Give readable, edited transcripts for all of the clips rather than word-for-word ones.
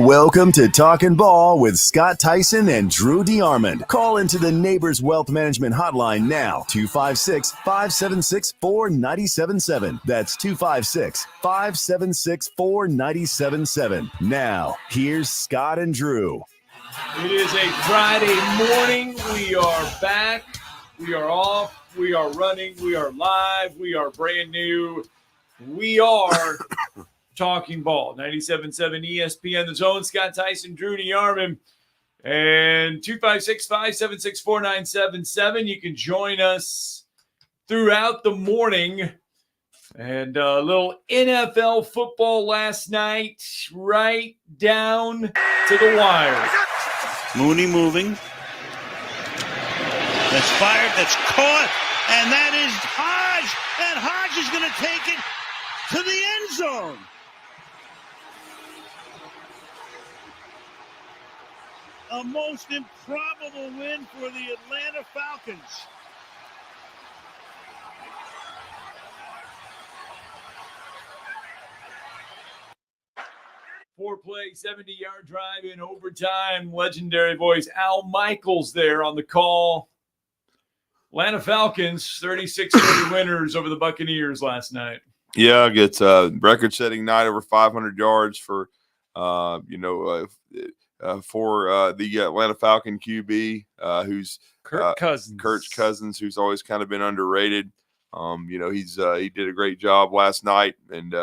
Welcome to Talkin' Ball with Scott Theisen and Drew DeArmond. Call into the Neighbors Wealth Management Hotline now, 256-576-4977. That's 256-576-4977. Now, here's Scott and Drew. It is a Friday morning. We are back. We are off. We are running. We are live. We are brand new. We are Talking Ball. 97.7 ESPN The Zone. Scott Theisen, Drew DeArmond. And 256-576-4977. You can join us throughout the morning. And a little NFL football last night, right down to the wire. Mooney moving. That's fired. That's caught. And that is Hodge. And Hodge is going to take it to the end zone. A most improbable win for the Atlanta Falcons. Four-play, 70-yard drive in overtime. Legendary voice Al Michaels there on the call. Atlanta Falcons, 36-30 winners over the Buccaneers last night. Yeah, it's a record-setting night, over 500 yards for the Atlanta Falcon QB, who's Kirk Cousins, who's always kind of been underrated. He did a great job last night, and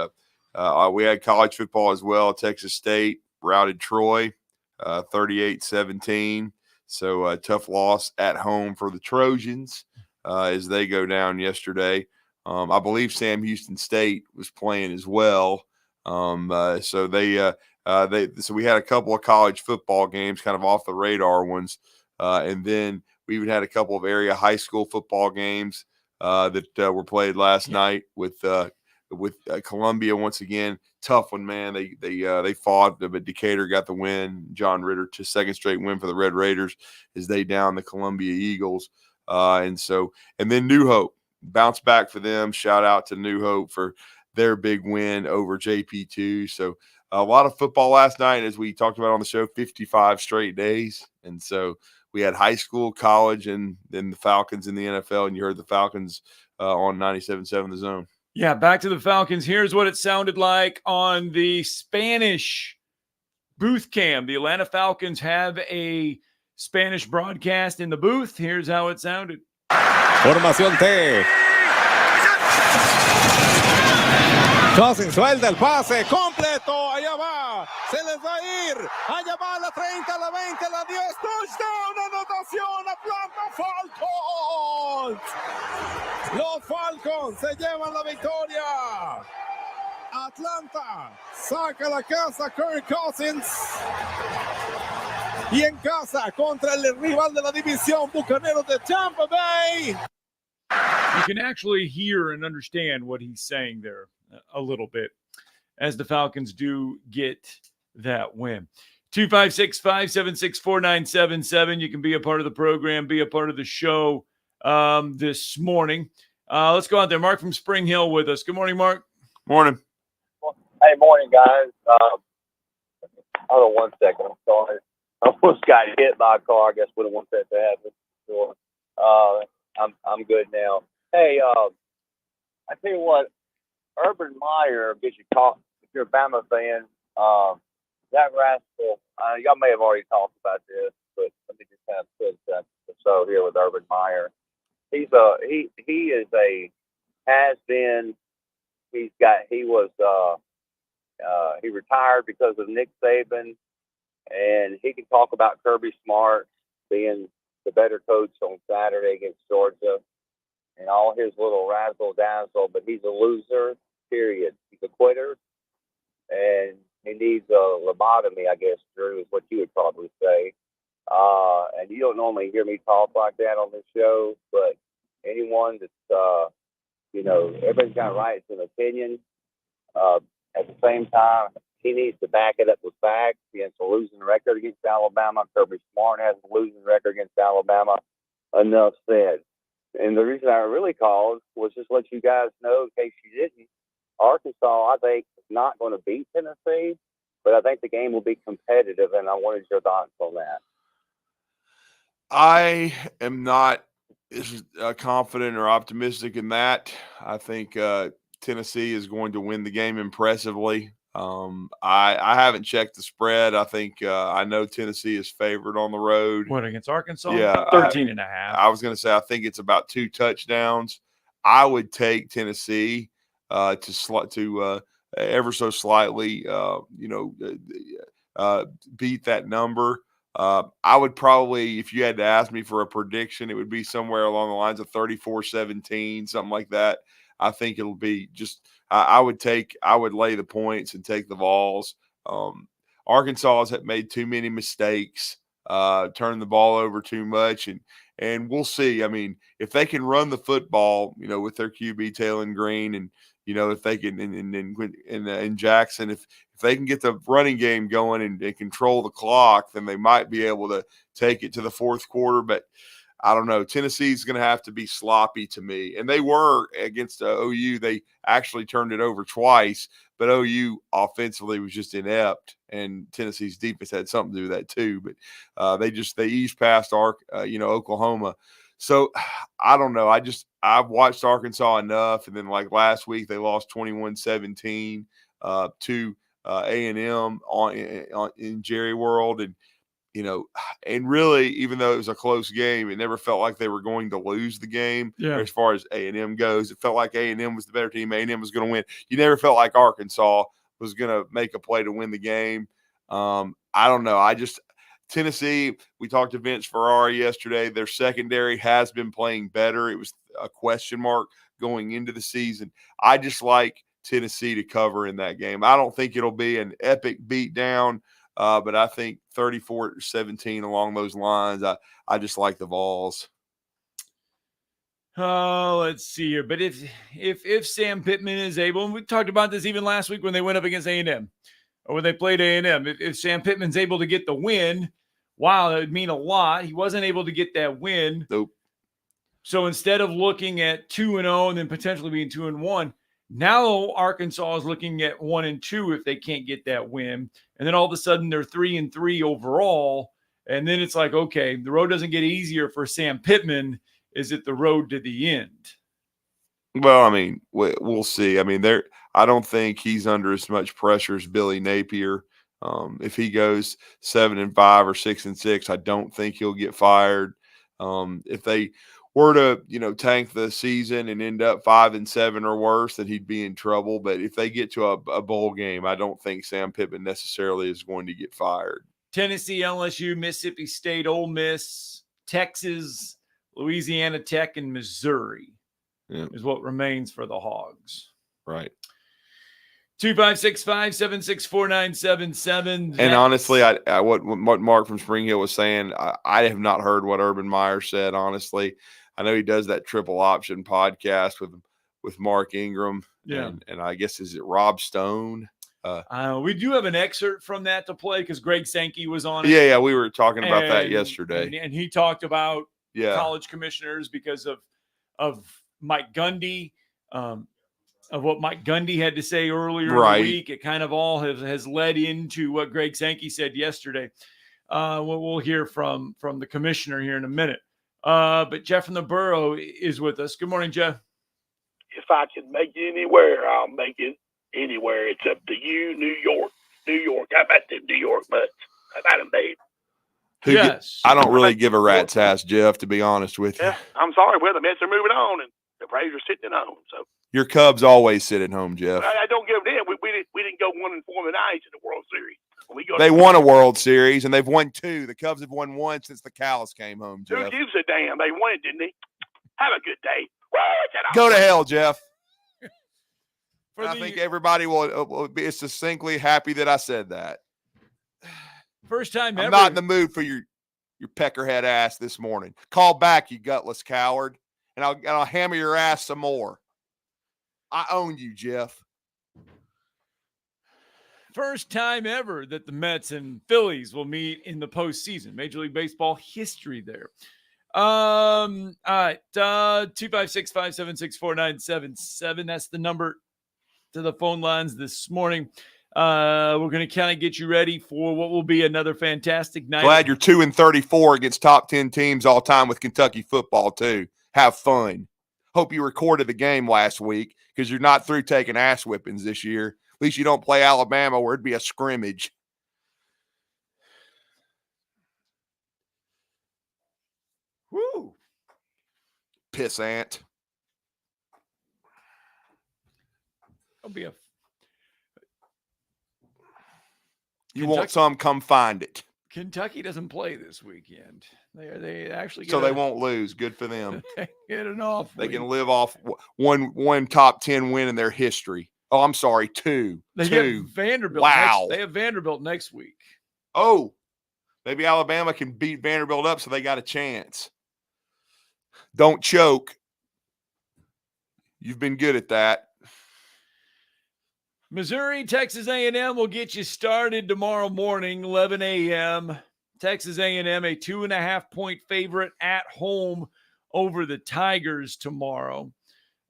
we had college football as well. Texas State routed Troy, 38-17. So a tough loss at home for the Trojans as they go down yesterday. I believe Sam Houston State was playing as well. So we had a couple of college football games, kind of off the radar ones, and then we even had a couple of area high school football games that were played last night with Columbia once again. Tough one, man. They fought, but Decatur got the win. John Ritter to second straight win for the Red Raiders as they down the Columbia Eagles. And then New Hope bounced back for them. Shout out to New Hope for their big win over JP2. So a lot of football last night, as we talked about on the show, 55 straight days. And so we had high school, college, and then the Falcons in the NFL. And you heard the Falcons on 97.7 The Zone. Yeah, back to the Falcons. Here's what it sounded like on the Spanish booth cam. The Atlanta Falcons have a Spanish broadcast in the booth. Here's how it sounded. Formación T. Cousins suelta el pase completo. Allá va. Se les va a ir. Allá va la 30, la 20, la 10. Touchdown. Anotación. Atlanta Falcons. Los Falcons se llevan la victoria. Atlanta saca la casa Kirk Cousins. Y en casa contra el rival de la división, Bucaneros de Tampa Bay. You can actually hear and understand what he's saying there a little bit as the Falcons do get that win. 256-576-4977. You can be a part of the program, be a part of the show this morning. Let's go out there. Mark from Spring Hill with us. Good morning, Mark. Morning. Hey, morning, guys. Hold on one second. I'm sorry. I almost got hit by a car. I guess we don't want that to happen. Sure. I'm good now. Hey, I tell you what, Urban Meyer gets you caught. If you're a Bama fan, that rascal. Y'all may have already talked about this, but let me just kind of put that so here with Urban Meyer. He has been. He retired because of Nick Saban. And he can talk about Kirby Smart being the better coach on Saturday against Georgia and all his little razzle-dazzle, but he's a loser, period. He's a quitter, and he needs a lobotomy, I guess, Drew, is what you would probably say. And you don't normally hear me talk like that on this show, but anyone that's, everybody's got rights and opinion. At the same time, he needs to back it up with facts. He has a losing record against Alabama. Kirby Smart has a losing record against Alabama. Enough said. And the reason I really called was just let you guys know, in case you didn't, Arkansas, I think, is not going to beat Tennessee. but I think the game will be competitive, and I wanted your thoughts on that. I am not confident or optimistic in that. I think Tennessee is going to win the game impressively. I haven't checked the spread. I think I know Tennessee is favored on the road. What, against Arkansas? Yeah, 13.5. I was going to say I think it's about 2 touchdowns. I would take Tennessee to ever so slightly, beat that number. I would probably, if you had to ask me for a prediction, it would be somewhere along the lines of 34-17, something like that. I think it'll be just I would lay the points and take the Vols. Arkansas has made too many mistakes, turned the ball over too much, and we'll see. I mean, if they can run the football, with their QB Taylon Green, and if they can, and Jackson, if they can get the running game going and control the clock, then they might be able to take it to the fourth quarter. But I don't know. Tennessee's going to have to be sloppy to me. And they were against OU. They actually turned it over twice, but OU offensively was just inept, and Tennessee's defense had something to do with that too. But they eased past Oklahoma. So I don't know. I've watched Arkansas enough, and then like last week they lost 21-17 to A&M in Jerry World, and and really, even though it was a close game, it never felt like they were going to lose the game. Yeah. As far as A&M goes, it felt like A&M was the better team. A&M was going to win. You never felt like Arkansas was going to make a play to win the game. I don't know. Tennessee, we talked to Vince Ferrari yesterday. Their secondary has been playing better. It was a question mark going into the season. I just like Tennessee to cover in that game. I don't think it'll be an epic beatdown. But I think 34-17 along those lines. I just like the Vols. Oh, let's see here. But if Sam Pittman is able, and we talked about this even last week when they went up against A&M, or when they played A&M, if Sam Pittman's able to get the win, wow, that would mean a lot. He wasn't able to get that win. Nope. So instead of looking at 2-0 and then potentially being 2-1, now Arkansas is looking at 1-2 if they can't get that win. And then all of a sudden they're 3-3 overall. And then it's like, okay, the road doesn't get easier for Sam Pittman. Is it the road to the end? Well, I mean, we'll see. I mean, I don't think he's under as much pressure as Billy Napier. If he goes 7-5 or 6-6, I don't think he'll get fired. If they were to, tank the season and end up 5-7 or worse, then he'd be in trouble. But if they get to a bowl game, I don't think Sam Pittman necessarily is going to get fired. Tennessee, LSU, Mississippi State, Ole Miss, Texas, Louisiana Tech, and Missouri is what remains for the Hogs. Right. 256-576-4977. And honestly, what Mark from Spring Hill was saying, I have not heard what Urban Meyer said, honestly. I know he does that triple option podcast with Mark Ingram. Yeah. And I guess, is it Rob Stone? We do have an excerpt from that to play because Greg Sankey was on it. Yeah, we were talking about that yesterday. And he talked about college commissioners because of Mike Gundy, of what Mike Gundy had to say earlier in the week. It kind of all has led into what Greg Sankey said yesterday. We'll hear from the commissioner here in a minute. But Jeff from the Borough is with us. Good morning, Jeff. If I can make it anywhere, I'll make it anywhere. It's up to you, New York. How about them New York Mets? How about them, babe? Yes. I don't really give a rat's ass, Jeff, to be honest with you. Yeah, I'm sorry. Well, the Mets are moving on, and the Braves are sitting at home. So your Cubs always sit at home, Jeff. I don't give a damn. We didn't go 1-4 in the World Series. They won a World Series, and they've won 2. The Cubs have won 1 since the Callis came home, Jeff. Who gives a damn? They won it, didn't they? Have a good day. Go to hell, Jeff. I think everybody will be succinctly happy that I said that. First time ever. I'm not in the mood for your peckerhead ass this morning. Call back, you gutless coward, and I'll hammer your ass some more. I own you, Jeff. First time ever that the Mets and Phillies will meet in the postseason. Major League Baseball history there. All right. 256-576-4977. That's the number to the phone lines this morning. We're going to kind of get you ready for what will be another fantastic night. Glad you're 2-34 against top 10 teams all time with Kentucky football too. Have fun. Hope you recorded the game last week because you're not through taking ass whippings this year. At least you don't play Alabama where it'd be a scrimmage. Woo. Pissant. It'll be a You want some, come find it. Kentucky doesn't play this weekend. They actually they won't lose. Good for them. They get an off. They can live off one top 10 win in their history. Oh, I'm sorry, two. They get Vanderbilt. Wow. They have Vanderbilt next week. Oh, maybe Alabama can beat Vanderbilt up so they got a chance. Don't choke. You've been good at that. Missouri, Texas A&M will get you started tomorrow morning, 11 a.m. Texas A&M, a 2.5-point favorite at home over the Tigers tomorrow.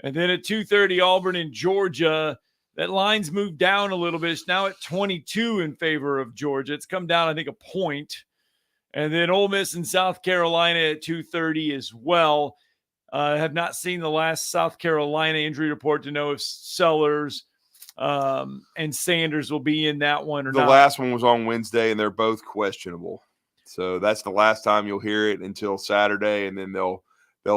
And then at 2:30, Auburn and Georgia. That line's moved down a little bit. It's now at 22 in favor of Georgia. It's come down, I think, a point. And then Ole Miss and South Carolina at 2:30 as well. I have not seen the last South Carolina injury report to know if Sellers and Sanders will be in that one or not. The last one was on Wednesday, and they're both questionable. So that's the last time you'll hear it until Saturday, and then they'll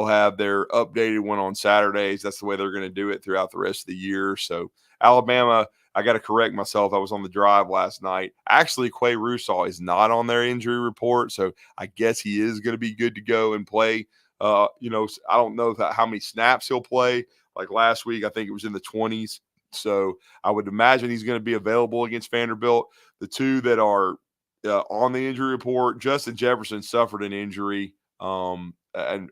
have their updated one on Saturdays. That's the way they're going to do it throughout the rest of the year. So Alabama, I got to correct myself. I was on the drive last night. Actually, Quay Russaw is not on their injury report, so I guess he is going to be good to go and play. I don't know how many snaps he'll play. Like last week, I think it was in the 20s. So I would imagine he's going to be available against Vanderbilt. The two that are on the injury report, Justin Jefferson suffered an injury. I'm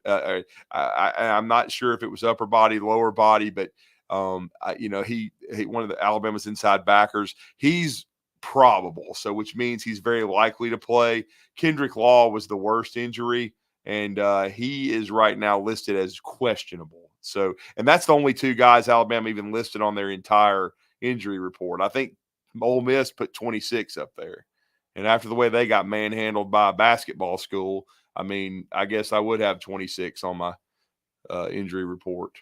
not sure if it was upper body, lower body, but he one of the Alabama's inside backers. He's probable, so which means he's very likely to play. Kendrick Law was the worst injury, and he is right now listed as questionable. So, and that's the only two guys Alabama even listed on their entire injury report. I think Ole Miss put 26 up there. And after the way they got manhandled by a basketball school, I mean, I guess I would have 26 on my injury report.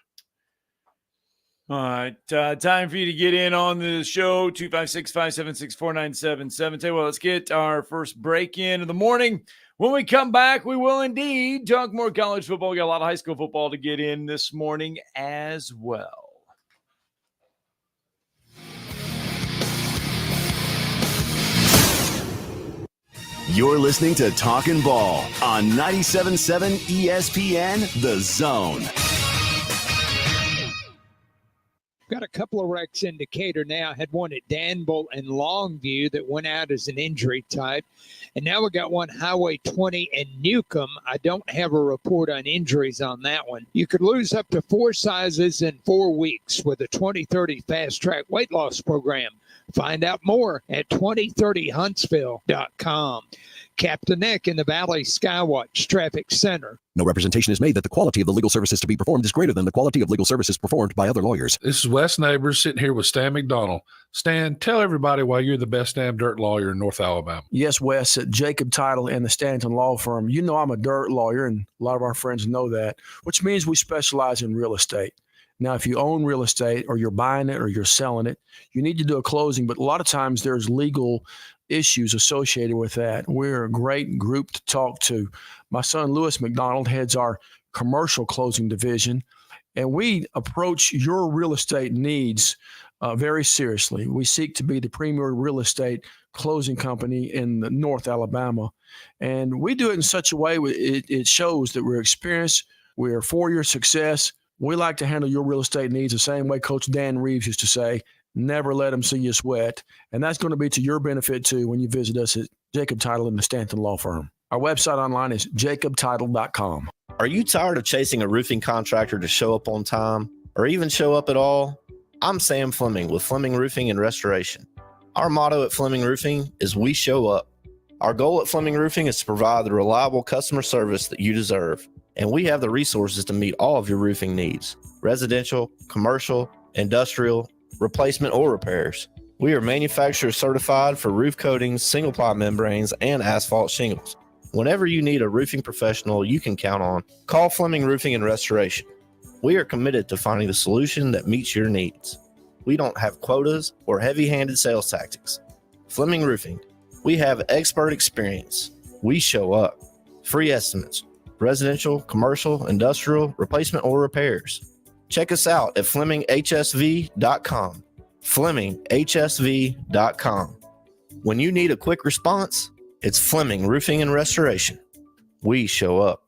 All right. Time for you to get in on the show, 256-576-4977. Tell you what, let's get our first break in of the morning. When we come back, we will indeed talk more college football. We got a lot of high school football to get in this morning as well. You're listening to Talkin' Ball on 97.7 ESPN, The Zone. Got a couple of wrecks in Decatur now. Had one at Danville and Longview that went out as an injury type. And now we got one Highway 20 in Newcomb. I don't have a report on injuries on that one. You could lose up to 4 sizes in 4 weeks with a 2030 Fast Track weight loss program. Find out more at 2030huntsville.com. Captain Nick in the Valley Skywatch Traffic Center. No representation is made that the quality of the legal services to be performed is greater than the quality of legal services performed by other lawyers. This is Wes Neighbors sitting here with Stan McDonald. Stan, tell everybody why you're the best damn dirt lawyer in North Alabama. Yes, Wes, at Jacob Title and the Stanton Law Firm. You know I'm a dirt lawyer, and a lot of our friends know that, which means we specialize in real estate. Now, if you own real estate or you're buying it or you're selling it, you need to do a closing, but a lot of times there's legal issues associated with that. We're a great group to talk to. My son, Lewis McDonald, heads our commercial closing division, and we approach your real estate needs very seriously. We seek to be the premier real estate closing company in North Alabama, and we do it in such a way it shows that we're experienced, we're for your success. We like to handle your real estate needs the same way Coach Dan Reeves used to say, never let them see you sweat. And that's going to be to your benefit, too, when you visit us at Jacob Title and the Stanton Law Firm. Our website online is jacobtitle.com. Are you tired of chasing a roofing contractor to show up on time or even show up at all? I'm Sam Fleming with Fleming Roofing and Restoration. Our motto at Fleming Roofing is we show up. Our goal at Fleming Roofing is to provide the reliable customer service that you deserve. And we have the resources to meet all of your roofing needs, residential, commercial, industrial, replacement, or repairs. We are manufacturer certified for roof coatings, single ply membranes, and asphalt shingles. Whenever you need a roofing professional you can count on, call Fleming Roofing and Restoration. We are committed to finding the solution that meets your needs. We don't have quotas or heavy-handed sales tactics. Fleming Roofing. We have expert experience. We show up. Free estimates. Residential, commercial, industrial, replacement, or repairs. Check us out at FlemingHSV.com. FlemingHSV.com. When you need a quick response, it's Fleming Roofing and Restoration. We show up.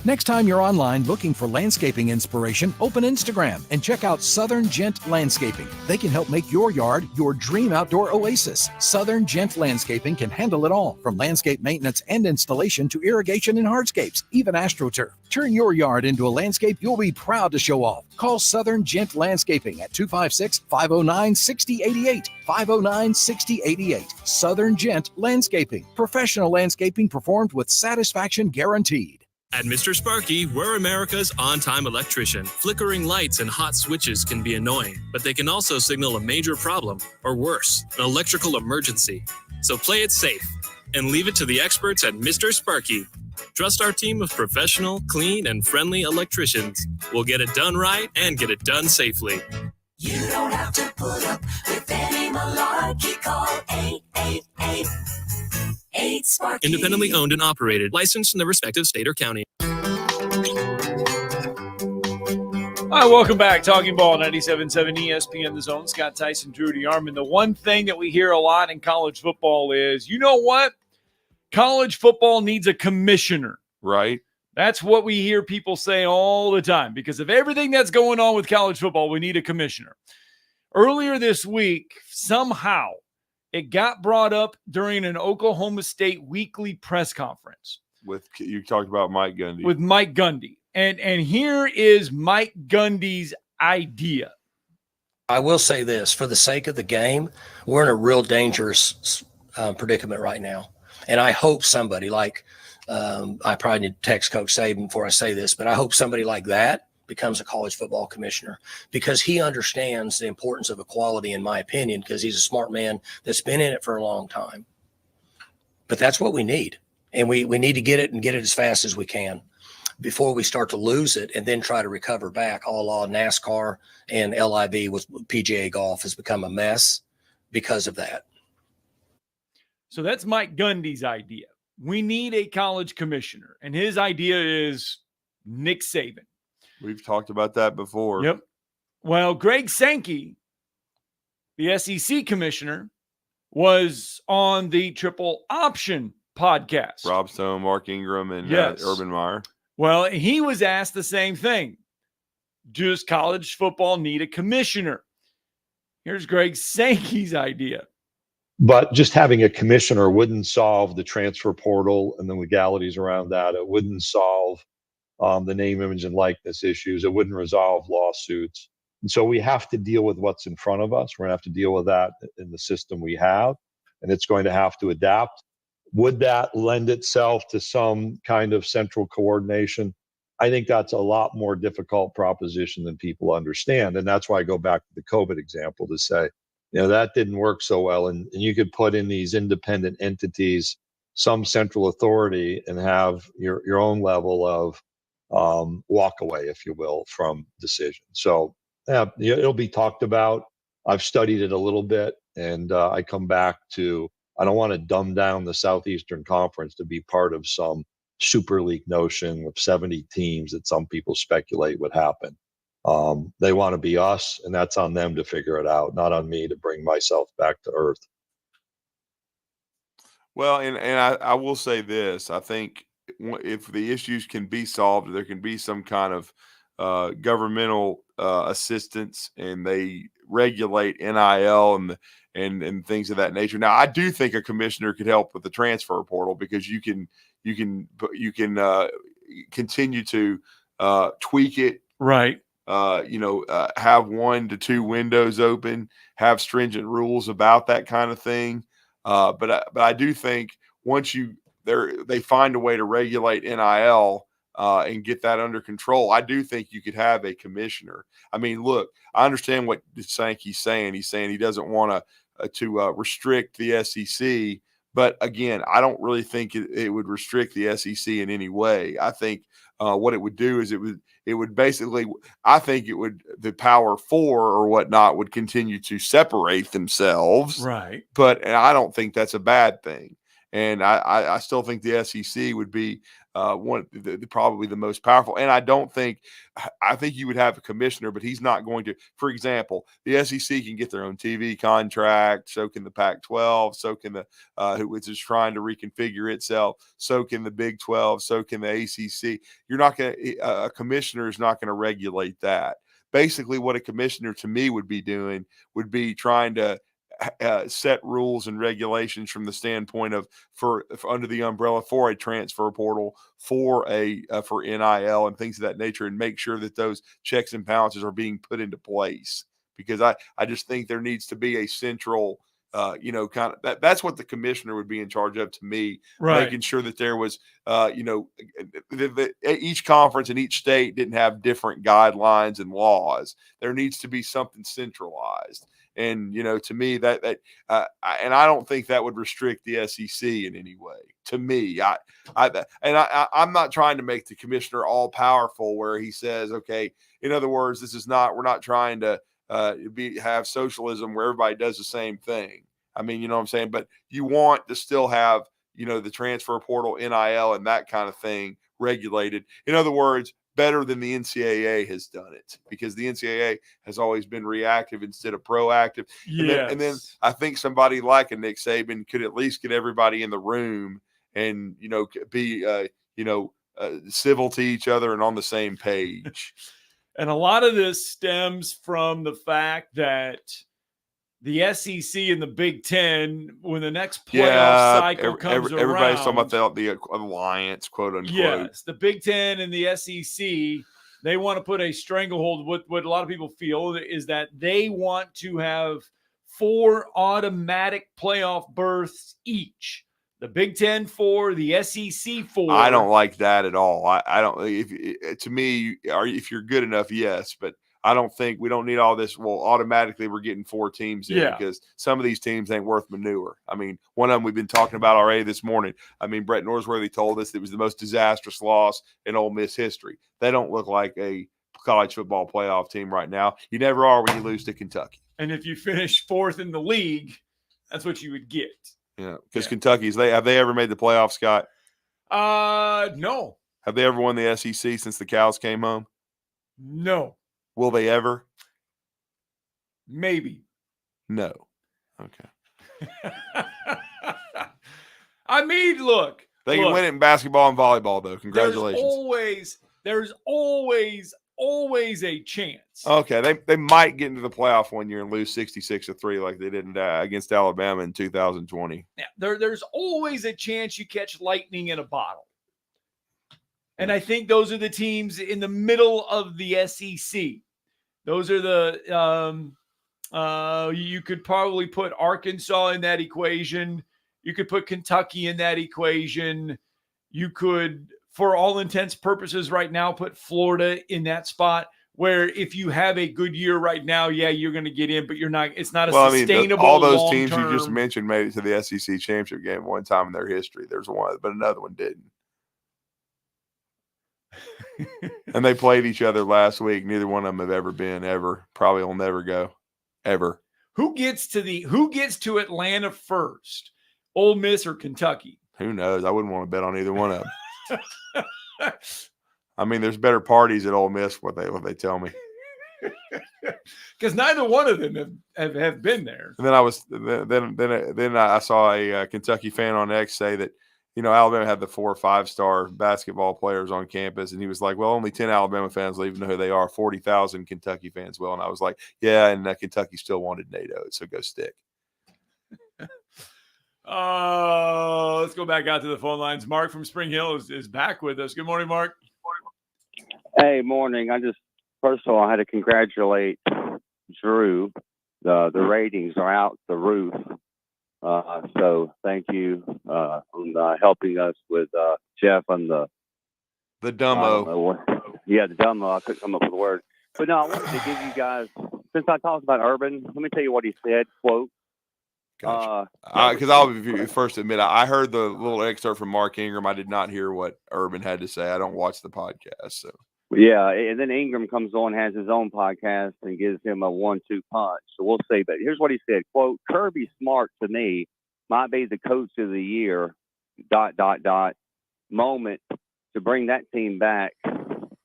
Next time you're online looking for landscaping inspiration, open Instagram and check out Southern Gent Landscaping. They can help make your yard your dream outdoor oasis. Southern Gent Landscaping can handle it all, from landscape maintenance and installation to irrigation and hardscapes, even AstroTurf. Turn your yard into a landscape you'll be proud to show off. Call Southern Gent Landscaping at 256-509-6088. 509-6088. Southern Gent Landscaping. Professional landscaping performed with satisfaction guaranteed. At Mr. Sparky, we're America's on-time electrician. Flickering lights and hot switches can be annoying, but they can also signal a major problem, or worse, an electrical emergency. So play it safe and leave it to the experts at Mr. Sparky. Trust our team of professional, clean, and friendly electricians. We'll get it done right and get it done safely. You don't have to put up with any malarkey. Call 888-8-SPARKY. Independently owned and operated, licensed in the respective state or county. All right, welcome back. Talking Ball, 97.7 ESPN The Zone. Scott Tyson, Drew DeArmond. The one thing that we hear a lot in college football is, you know what? College football needs a commissioner. Right. That's what we hear people say all the time. Because of everything that's going on with college football, we need a commissioner. Earlier this week, somehow, it got brought up during an Oklahoma State weekly press conference. You talked about Mike Gundy. With Mike Gundy. And here is Mike Gundy's idea. I will say this, for the sake of the game, we're in a real dangerous predicament right now. And I hope somebody like, I probably need to text Coach Saban before I say this, but I hope somebody like that becomes a college football commissioner, because he understands the importance of equality, in my opinion, because he's a smart man that's been in it for a long time. But that's what we need. And we need to get it and get it as fast as we can before we start to lose it and then try to recover back. A la NASCAR and LIV with PGA golf has become a mess because of that. So that's Mike Gundy's idea. We need a college commissioner. And his idea is Nick Saban. We've talked about that before. Yep. Well, Greg Sankey, the SEC commissioner, was on the Triple Option podcast. Rob Stone, Mark Ingram, and Urban Meyer. Well, he was asked the same thing. Does college football need a commissioner? Here's Greg Sankey's idea. But just having a commissioner wouldn't solve the transfer portal and the legalities around that. It wouldn't solve the name, image, and likeness issues. It wouldn't resolve lawsuits. And so we have to deal with what's in front of us. We're going to have to deal with that in the system we have, and it's going to have to adapt. Would that lend itself to some kind of central coordination? I think that's a lot more difficult proposition than people understand. And that's why I go back to the COVID example to say, that didn't work so well. And you could put in these independent entities some central authority and have your own level of walk away, if you will, from decisions. So it'll be talked about. I've studied it a little bit, and I come back to, I don't want to dumb down the Southeastern Conference to be part of some super league notion of 70 teams that some people speculate would happen. They want to be us, and that's on them to figure it out, not on me to bring myself back to earth. Well, and I will say this. I think if the issues can be solved, there can be some kind of governmental assistance, and they regulate NIL and things of that nature. Now, I do think a commissioner could help with the transfer portal, because you can continue to tweak it. Right. Have 1 to 2 windows open, have stringent rules about that kind of thing. But I do think once they find a way to regulate NIL, and get that under control, I do think you could have a commissioner. I mean, look, I understand what Sankey's saying. He's saying he doesn't want to restrict the SEC. But again, I don't really think it would restrict the SEC in any way. I think what it would do is it would basically, I think it would, the Power Four or whatnot would continue to separate themselves. Right. And I don't think that's a bad thing. And I still think the SEC would be probably the most powerful. And I think you would have a commissioner, but he's not going to. For example, the SEC can get their own TV contract, so can the Pac-12, so can the which is trying to reconfigure itself, so can the Big 12, so can the ACC. You're not going to, a commissioner is not going to regulate that. Basically, what a commissioner to me would be doing would be trying to set rules and regulations from the standpoint of for under the umbrella for a transfer portal, for NIL and things of that nature, and make sure that those checks and balances are being put into place. Because I just think there needs to be a central, kind of that's what the commissioner would be in charge of, to me, right. Making sure that there was, each conference and each state didn't have different guidelines and laws. There needs to be something centralized. And, to me and I don't think that would restrict the SEC in any way. To me, I'm not trying to make the commissioner all powerful where he says, okay, in other words, we're not trying to have socialism where everybody does the same thing. I mean, you know what I'm saying? But you want to still have, the transfer portal, NIL, and that kind of thing regulated. In other words, better than the NCAA has done it, because the NCAA has always been reactive instead of proactive. Yes. And then I think somebody like a Nick Saban could at least get everybody in the room and, be, civil to each other and on the same page. And a lot of this stems from the fact that the SEC and the Big Ten, when the next playoff cycle comes around, everybody's talking about the alliance, quote unquote. Yes, the Big Ten and the SEC, they want to put a stranglehold. What a lot of people feel is that they want to have 4 automatic playoff berths each. The Big Ten 4, the SEC 4. I don't like that at all. I don't. To me, if you're good enough, yes, but I don't think we don't need all this. Well, automatically we're getting 4 teams in because some of these teams ain't worth manure. I mean, one of them we've been talking about already this morning. I mean, Brett Norsworthy told us it was the most disastrous loss in Ole Miss history. They don't look like a college football playoff team right now. You never are when you lose to Kentucky. And if you finish 4th in the league, that's what you would get. Yeah, because Kentucky's have they ever made the playoffs, Scott? No. Have they ever won the SEC since the cows came home? No. Will they ever? Maybe. No. Okay. I mean, look. They can win it in basketball and volleyball, though. Congratulations. There's always a chance. Okay, they might get into the playoff one year and lose 66-3 like they did against Alabama in 2020. Yeah, there's always a chance you catch lightning in a bottle. And I think those are the teams in the middle of the SEC. Those are the you could probably put Arkansas in that equation. You could put Kentucky in that equation. You could, for all intents purposes right now, put Florida in that spot where if you have a good year right now, you're going to get in, but you're not. It's not a sustainable. All those teams you just mentioned made it to the SEC championship game one time in their history. There's one, but another one didn't. And they played each other last week. Neither one of them have ever been, ever. Probably will never go, ever. Who gets to Atlanta first, Ole Miss or Kentucky? Who knows? I wouldn't want to bet on either one of them. I mean, there's better parties at Ole Miss. What they tell me. Because neither one of them have been there. And then I saw a Kentucky fan on X say that, Alabama had the 4 or 5-star basketball players on campus. And he was like, well, only 10 Alabama fans will even know who they are. 40,000 Kentucky fans will. And I was like, yeah, and Kentucky still wanted NATO, so go stick. Let's go back out to the phone lines. Mark from Spring Hill is back with us. Good morning, Mark. Hey, morning. First of all, I had to congratulate Drew. The ratings are out the roof. So thank you on helping us with Jeff on the The I don't Dumbo. know what. Yeah, the Dumbo. I couldn't come up with a word. But no, I wanted to give you guys, since I talked about Urban, let me tell you what he said. Quote. Because I'll be first to admit, I heard the little excerpt from Mark Ingram. I did not hear what Urban had to say. I don't watch the podcast, so. Yeah, and then Ingram comes on, has his own podcast, and gives him a 1-2 punch. So we'll see. But here's what he said, quote, Kirby Smart to me might be the coach of the year, ... moment to bring that team back.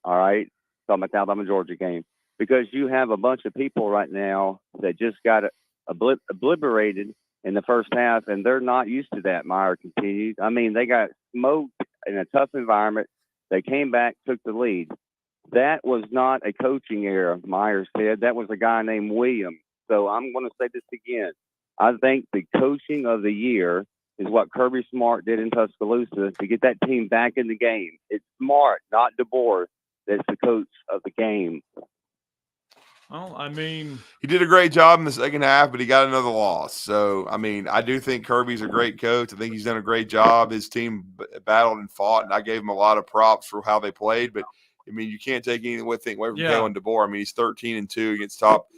All right. Talking about the Alabama-Georgia game. Because you have a bunch of people right now that just got obliterated in the first half, and they're not used to that, Meyer continued. I mean, they got smoked in a tough environment. They came back, took the lead. That was not a coaching error, Meyer said. That was a guy named Williams. So I'm going to say this again. I think the coaching of the year is what Kirby Smart did in Tuscaloosa to get that team back in the game. It's Smart, not DeBoer, that's the coach of the game. Well, I mean, he did a great job in the second half, but he got another loss. So, I mean, I do think Kirby's a great coach. I think he's done a great job. His team battled and fought, and I gave him a lot of props for how they played. But, I mean, you can't take anything away from Kalen DeBoer. I mean, he's 13-2 against top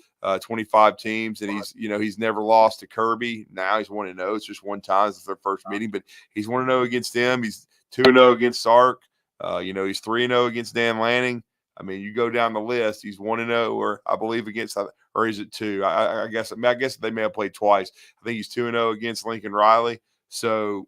25 teams, and he's never lost to Kirby. Now he's 1-0. It's just one time. It's their first meeting, but he's 1-0 against them. He's 2-0 against Sark. He's 3-0 against Dan Lanning. I mean, you go down the list. He's 1-0, or I believe against, or is it 2? I guess they may have played twice. I think he's 2-0 against Lincoln Riley. So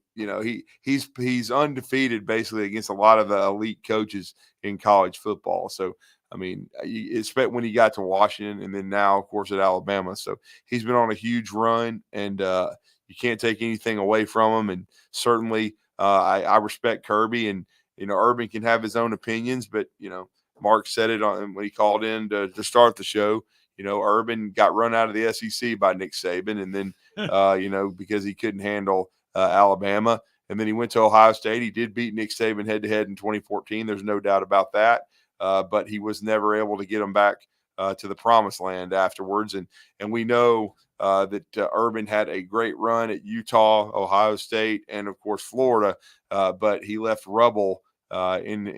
he's undefeated basically against a lot of the elite coaches in college football. So I mean, expect when he got to Washington, and then now, of course, at Alabama. So he's been on a huge run, and you can't take anything away from him. And certainly, I respect Kirby, and Urban can have his own opinions, but Mark said it when he called in to start the show. Urban got run out of the SEC by Nick Saban, and then because he couldn't handle Alabama, and then he went to Ohio State. He did beat Nick Saban head-to-head in 2014. There's no doubt about that. But he was never able to get them back to the promised land afterwards. And we know that Urban had a great run at Utah, Ohio State, and of course Florida. But he left rubble and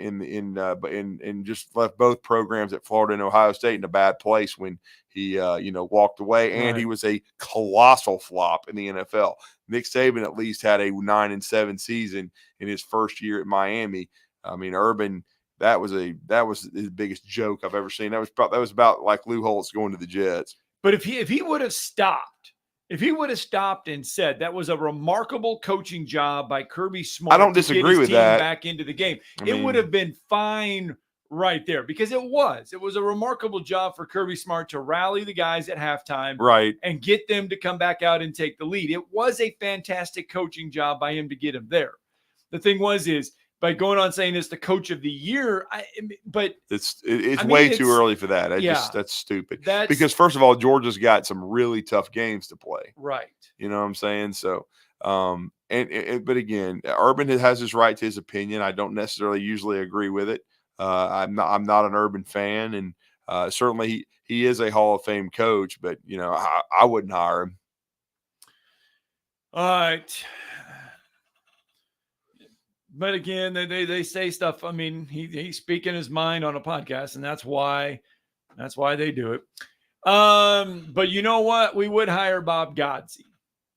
just left both programs at Florida and Ohio State in a bad place when he walked away. And Right. he was a colossal flop in the NFL. Nick Saban at least had a 9-7 season in his first year at Miami. I mean, Urban. That was his biggest joke I've ever seen. That was about like Lou Holtz going to the Jets. But if he would have stopped, and said that was a remarkable coaching job by Kirby Smart, I don't to get disagree his with team that. back into the game, I it mean, would have been fine right there, because it was a remarkable job for Kirby Smart to rally the guys at halftime, right, and get them to come back out and take the lead. It was a fantastic coaching job by him to get him there. The thing is by going on saying it's the coach of the year, but it's way too early for that. That's stupid. Because first of all, Georgia's got some really tough games to play. Right. You know what I'm saying? So, but again, Urban has his right to his opinion. I don't necessarily usually agree with it. I'm not an Urban fan, and certainly he is a Hall of Fame coach, but I wouldn't hire him. All right. But again, they say stuff. I mean, he's speaking his mind on a podcast, and that's why they do it. But you know what? We would hire Bob Godsey.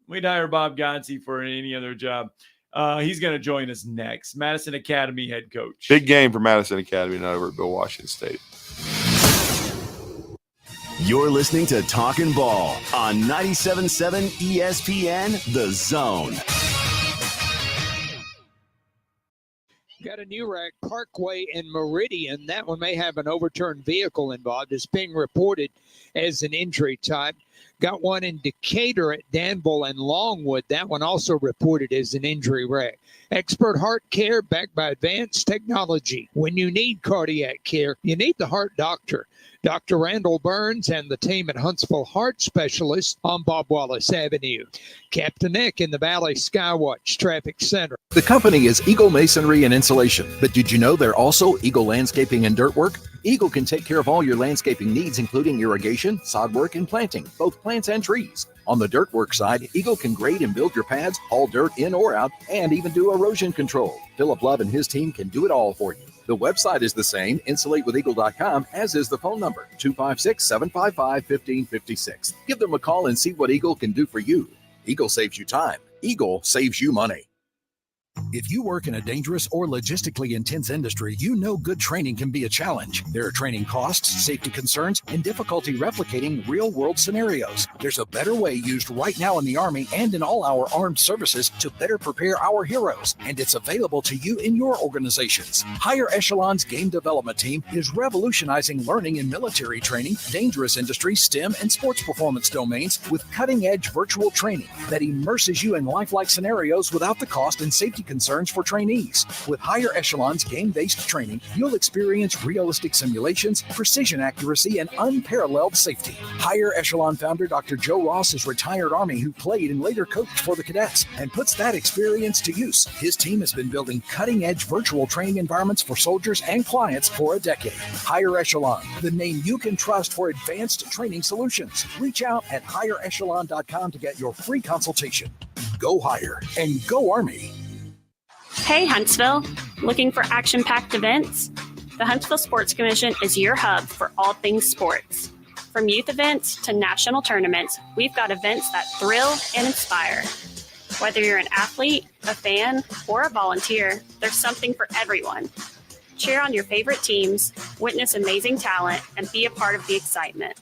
We'd hire Bob Godsey for any other job. He's going to join us next. Madison Academy head coach. Big game for Madison Academy and over at Bill Washington State. You're listening to Talkin' Ball on 97.7 ESPN, The Zone. Got a new wreck, Parkway and Meridian. That one may have an overturned vehicle involved. It's being reported as an injury type. Got one in Decatur at Danville and Longwood. That one also reported as an injury wreck. Expert heart care backed by advanced technology. When you need cardiac care, you need the heart doctor. Dr. Randall Burns and the team at Huntsville Heart Specialists on Bob Wallace Avenue. Captain Nick in the Valley Skywatch Traffic Center. The company is Eagle Masonry and Insulation, but did you know they're also Eagle Landscaping and Dirt Work? Eagle can take care of all your landscaping needs, including irrigation, sod work, and planting, both plants and trees. On the dirt work side, Eagle can grade and build your pads, haul dirt in or out, and even do erosion control. Philip Love and his team can do it all for you. The website is the same, insulatewitheagle.com, as is the phone number, 256-755-1556. Give them a call and see what Eagle can do for you. Eagle saves you time. Eagle saves you money. If you work in a dangerous or logistically intense industry, you know good training can be a challenge. There are training costs, safety concerns, and difficulty replicating real-world scenarios. There's a better way used right now in the Army and in all our armed services to better prepare our heroes, and it's available to you in your organizations. Higher Echelon's Game Development Team is revolutionizing learning in military training, dangerous industry, STEM, and sports performance domains with cutting-edge virtual training that immerses you in lifelike scenarios without the cost and safety concerns for trainees. With Higher Echelon's game-based training, you'll experience realistic simulations, precision accuracy, and unparalleled safety. Higher Echelon founder Dr. Joe Ross is retired Army who played and later coached for the cadets and puts that experience to use. His team has been building cutting-edge virtual training environments for soldiers and clients for a decade. Higher Echelon, the name you can trust for advanced training solutions. Reach out at higherechelon.com to get your free consultation. Go Higher and go Army. Hey Huntsville, looking for action-packed events? The Huntsville Sports Commission is your hub for all things sports. From youth events to national tournaments, we've got events that thrill and inspire. Whether you're an athlete, a fan, or a volunteer, there's something for everyone. Cheer on your favorite teams, witness amazing talent, and be a part of the excitement.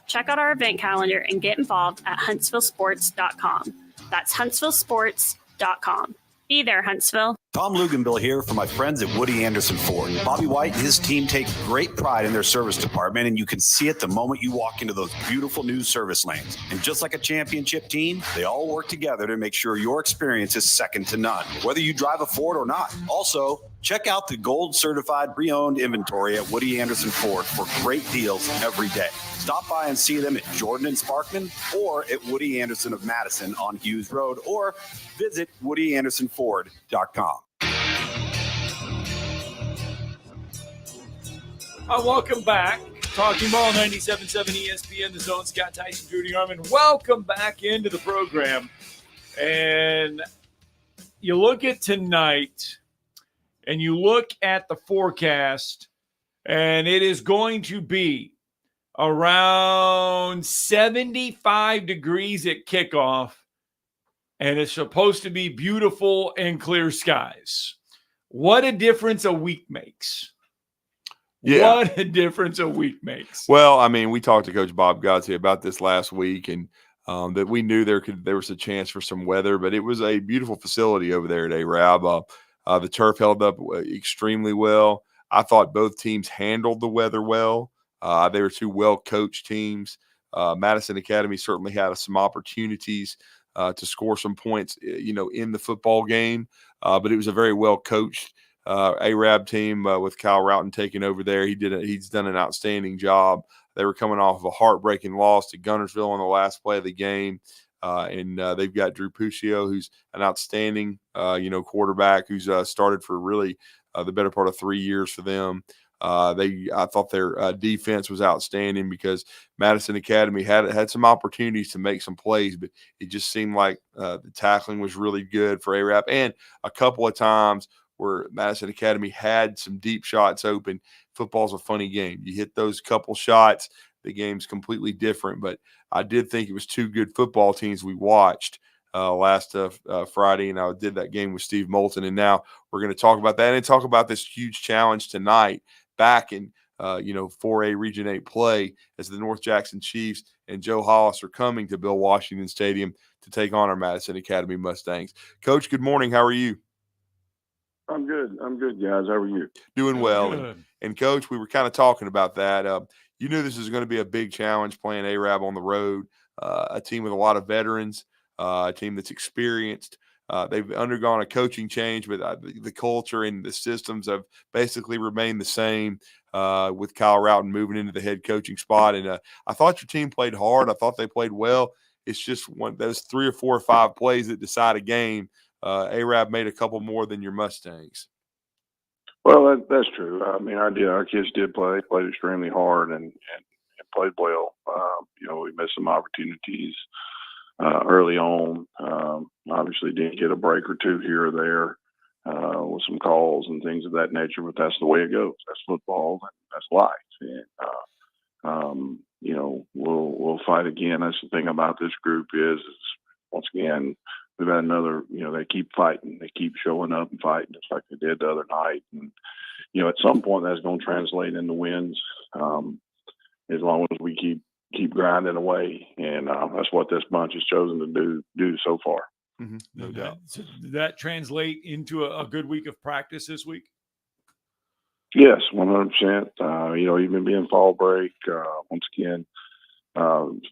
Check out our event calendar and get involved at huntsvillesports.com. That's huntsvillesports.com. Be there, Huntsville. Tom Luganbill here for my friends at Woody Anderson Ford. Bobby White and his team take great pride in their service department, and you can see it the moment you walk into those beautiful new service lanes. And just like a championship team, they all work together to make sure your experience is second to none, whether you drive a Ford or not. Also, check out the gold certified pre-owned inventory at Woody Anderson Ford for great deals every day. Stop by and see them at Jordan and Sparkman or at Woody Anderson of Madison on Hughes Road, or visit WoodyAndersonFord.com. Welcome back. Talking Ball 97.7 ESPN, The Zone. Scott Tyson, Drew DeArmond. Welcome back into the program. And you look at tonight and you look at the forecast, and it is going to be around 75 degrees at kickoff, and it's supposed to be beautiful and clear skies. What a difference a week makes. Yeah. What a difference a week makes. Well, I mean, we talked to Coach Bob Godsey about this last week, and that we knew there was a chance for some weather, but it was a beautiful facility over there at Arab. The turf held up extremely well. I thought both teams handled the weather well. They were two well-coached teams. Madison Academy certainly had some opportunities to score some points, in the football game. But it was a very well-coached Arab team with Kyle Roughton taking over there. He's done an outstanding job. They were coming off of a heartbreaking loss to Guntersville on the last play of the game. And they've got Drew Puccio, who's an outstanding, quarterback who's started for really the better part of 3 years for them. I thought their defense was outstanding because Madison Academy had some opportunities to make some plays, but it just seemed like the tackling was really good for Arab, and a couple of times where Madison Academy had some deep shots open. Football's a funny game. You hit those couple shots, the game's completely different. But I did think it was two good football teams we watched last Friday, and I did that game with Steve Moulton. And now we're going to talk about that and talk about this huge challenge tonight back in 4A Region 8 play as the North Jackson Chiefs and Joe Hollis are coming to Bill Washington Stadium to take on our Madison Academy Mustangs. Coach, good morning. How are you? I'm good. Guys. How are you? Doing well. And Coach, we were kind of talking about that. You knew this was going to be a big challenge playing Arab on the road, a team with a lot of veterans, a team that's experienced. They've undergone a coaching change, but the culture and the systems have basically remained the same with Kyle Roughton moving into the head coaching spot. And I thought your team played hard. I thought they played well. It's just one those 3 or 4 or 5 plays that decide a game. Arab made a couple more than your Mustangs. Well, that's true. I mean, our kids did played extremely hard and played well. We missed some opportunities early on. Obviously didn't get a break or two here or there. with some calls and things of that nature. But that's the way it goes. That's football. That's life. And you know, we'll fight again. That's the thing about this group is once again we've had another. You know, they keep fighting. They keep showing up and fighting, just like they did the other night. And you know, at some point that's going to translate into wins. As long as we keep grinding away, and that's what this bunch has chosen to do so far. Mm-hmm. No doubt. So did that translate into a good week of practice this week? Yes, 100%. You know, even being fall break, once again,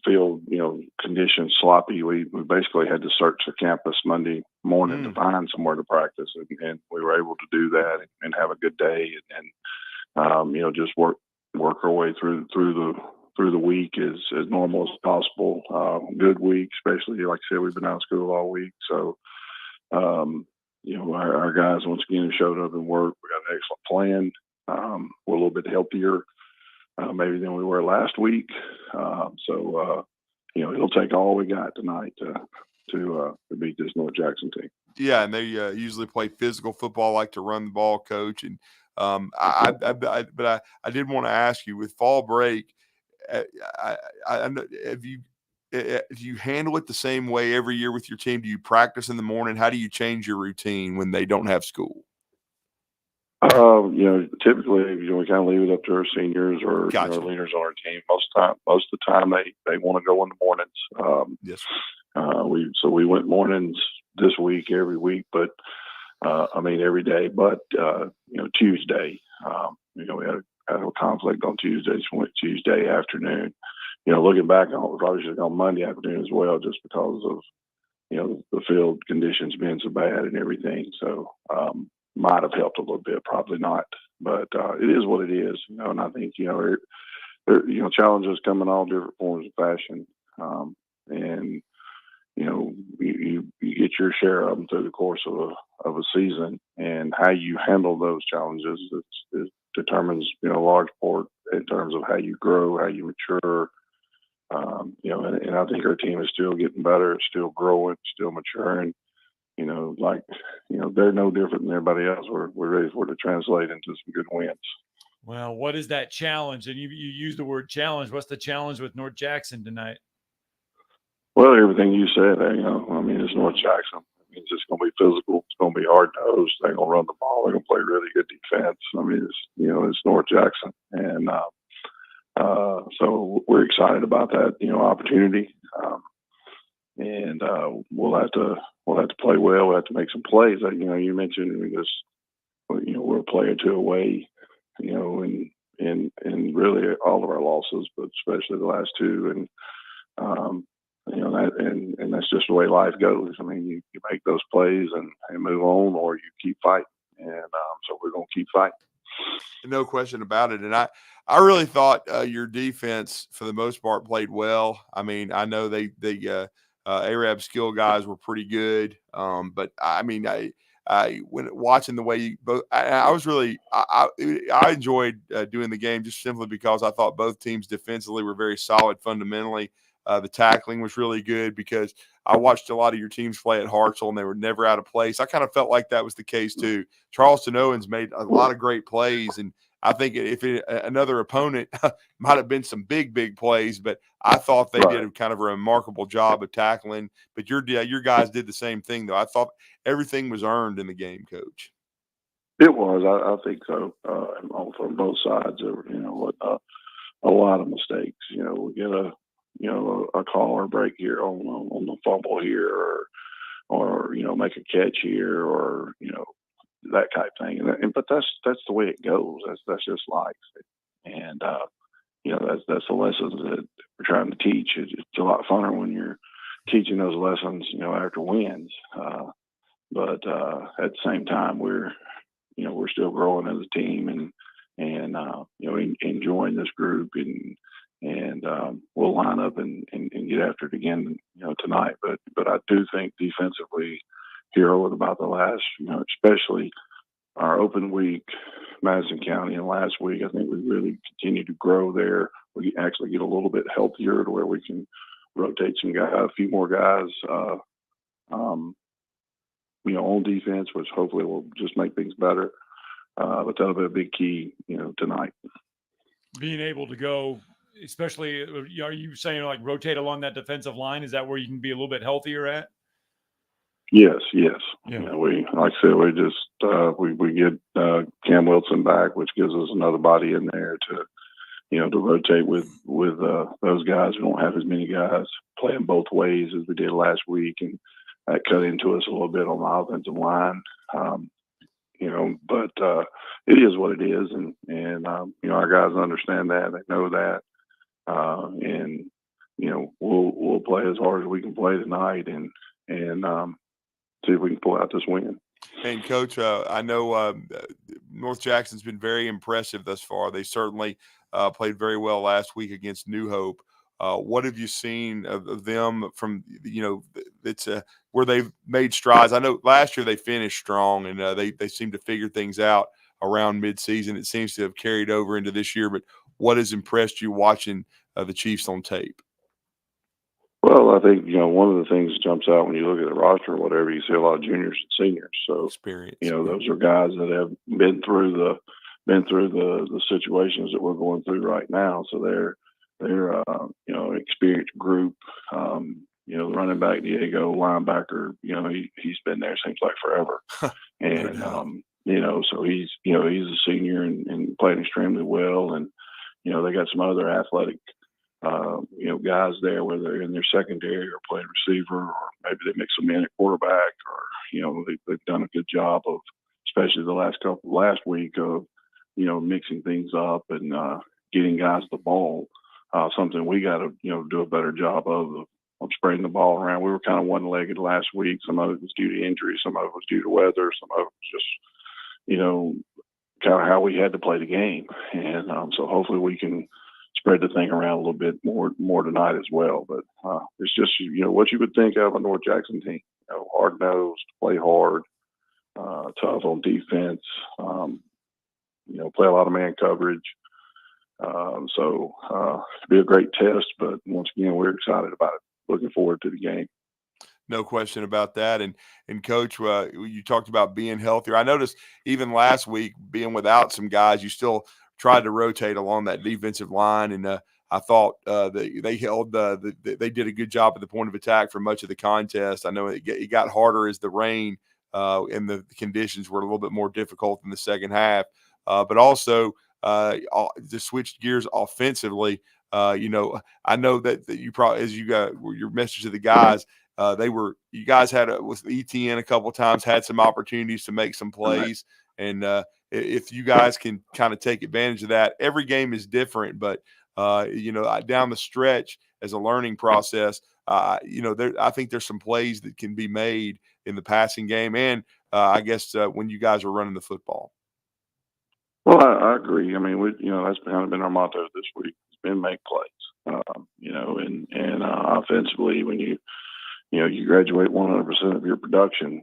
field, you know, conditions sloppy. We basically had to search the campus Monday morning to find somewhere to practice, and we were able to do that and have a good day, and you know, just work our way through the week as normal as possible. Good week, especially like I said, we've been out of school all week, so you know, our guys once again showed up and worked. We got an excellent plan. We're a little bit healthier maybe than we were last week, so you know, it'll take all we got tonight to beat this North Jackson team. Yeah, and they usually play physical football, like to run the ball, coach. And I did want to ask you with fall break, if you handle it the same way every year with your team? Do you practice in the morning? How do you change your routine when they don't have school? You know, typically, you know, we kind of leave it up to our seniors or you know, leaders on our team. Most of the time, they want to go in the mornings. Yes. We went mornings this week, every week, but I mean every day. But you know, Tuesday, you know, we had a conflict on Tuesday, so we went Tuesday afternoon. You know, looking back on it, we probably should have gone Monday afternoon as well, just because of, you know, the field conditions being so bad and everything. So might have helped a little bit, probably not, but it is what it is, you know. And I think, you know, you know, challenges come in all different forms of fashion, and you know, you get your share of them through the course of a season, and how you handle those challenges it determines, you know, a large part in terms of how you grow, how you mature. You know, and I think our team is still getting better, still growing, still maturing. You know, like, you know, they're no different than everybody else. We're ready for it to translate into some good wins. Well, what is that challenge? And you use the word challenge. What's the challenge with North Jackson tonight? Well, everything you said, you know, I mean, it's North Jackson. I mean, it's just going to be physical. It's going to be hard-nosed. They're going to run the ball. They're going to play really good defense. I mean, it's, you know, it's North Jackson. And so we're excited about that, you know, opportunity. And we'll have to play well. We'll have to make some plays. You know, you mentioned you know, we're a play or two away, you know, and really all of our losses, but especially the last two. And you know, and that's just the way life goes. I mean, you make those plays and move on, or you keep fighting. And so we're going to keep fighting. No question about it. And I really thought your defense, for the most part, played well. I mean, I know they Arab skill guys were pretty good, but I mean, I when watching the way you both, I was really I enjoyed doing the game just simply because I thought both teams defensively were very solid fundamentally. The tackling was really good because I watched a lot of your teams play at Hartselle and they were never out of place. I kind of felt like that was the case too. Charleston Owens made a lot of great plays, and I think if another opponent might have been some big plays, but I thought they did kind of a remarkable job of tackling. But your guys did the same thing, though. I thought everything was earned in the game, Coach. It was. I think so. From both sides, there were, you know, a lot of mistakes. You know, we get a call or break here on the fumble here, or you know, make a catch here, or you know, that type of thing. But that's the way it goes. That's just life. And you know, that's the lessons that we're trying to teach. It's a lot funner when you're teaching those lessons, you know, after wins. But at the same time, we're still growing as a team, and you know, enjoying this group, and we'll line up and get after it again, you know, tonight. But I do think defensively, here over about the last, you know, especially our open week, Madison County, and last week, I think we really continue to grow there. We actually get a little bit healthier to where we can rotate some guys, a few more guys, on defense, which hopefully will just make things better. But that'll be a big key, tonight. Being able to go, especially, are you saying like rotate along that defensive line? Is that where you can be a little bit healthier at? Yes. Yeah. We, like I said, we just we get Cam Wilson back, which gives us another body in there to to rotate with those guys. We don't have as many guys playing both ways as we did last week, and that cut into us a little bit on the offensive line. But it is what it is, and our guys understand that. They know that, and we'll play as hard as we can play tonight, and see if we can pull out this win. And Coach, I know North Jackson's been very impressive thus far. They certainly played very well last week against New Hope. What have you seen of them from, it's where they've made strides? I know last year they finished strong, and they seem to figure things out around midseason. It seems to have carried over into this year. But what has impressed you watching the Chiefs on tape? Well, I think, one of the things that jumps out when you look at the roster or whatever, you see a lot of juniors and seniors. So, experience. Those are guys that have been through the situations that we're going through right now. So they're an experienced group. The running back Diego, linebacker, he's been there seems like forever. And so he's a senior and playing extremely well. And they got some other athletic guys there, whether they're in their secondary or playing receiver, or maybe they mix them in at quarterback, or they've done a good job of, especially the last week of mixing things up and getting guys the ball. Something we got to do a better job of spreading the ball around. We were kind of one-legged last week. Some of it was due to injury, some of it was due to weather, some of it was just kind of how we had to play the game. And so hopefully we can spread the thing around a little bit more tonight as well. But it's just what you would think of a North Jackson team. Hard-nosed, play hard, tough on defense. Play a lot of man coverage. So it'll be a great test. But once again, we're excited about it. Looking forward to the game. No question about that. And Coach, you talked about being healthier. I noticed even last week, being without some guys, you still tried to rotate along that defensive line, and I thought they held they did a good job at the point of attack for much of the contest. I know it got harder as the rain and the conditions were a little bit more difficult in the second half, but also to switch gears offensively. I know that you probably, as you got your message to the guys, you guys had with ETN a couple of times, had some opportunities to make some plays. And if you guys can kind of take advantage of that, every game is different, but down the stretch as a learning process, I think there's some plays that can be made in the passing game. And I guess when you guys are running the football. Well, I agree. I mean, that's kind of been our motto this week. It's been make plays, and offensively, when you graduate 100% of your production,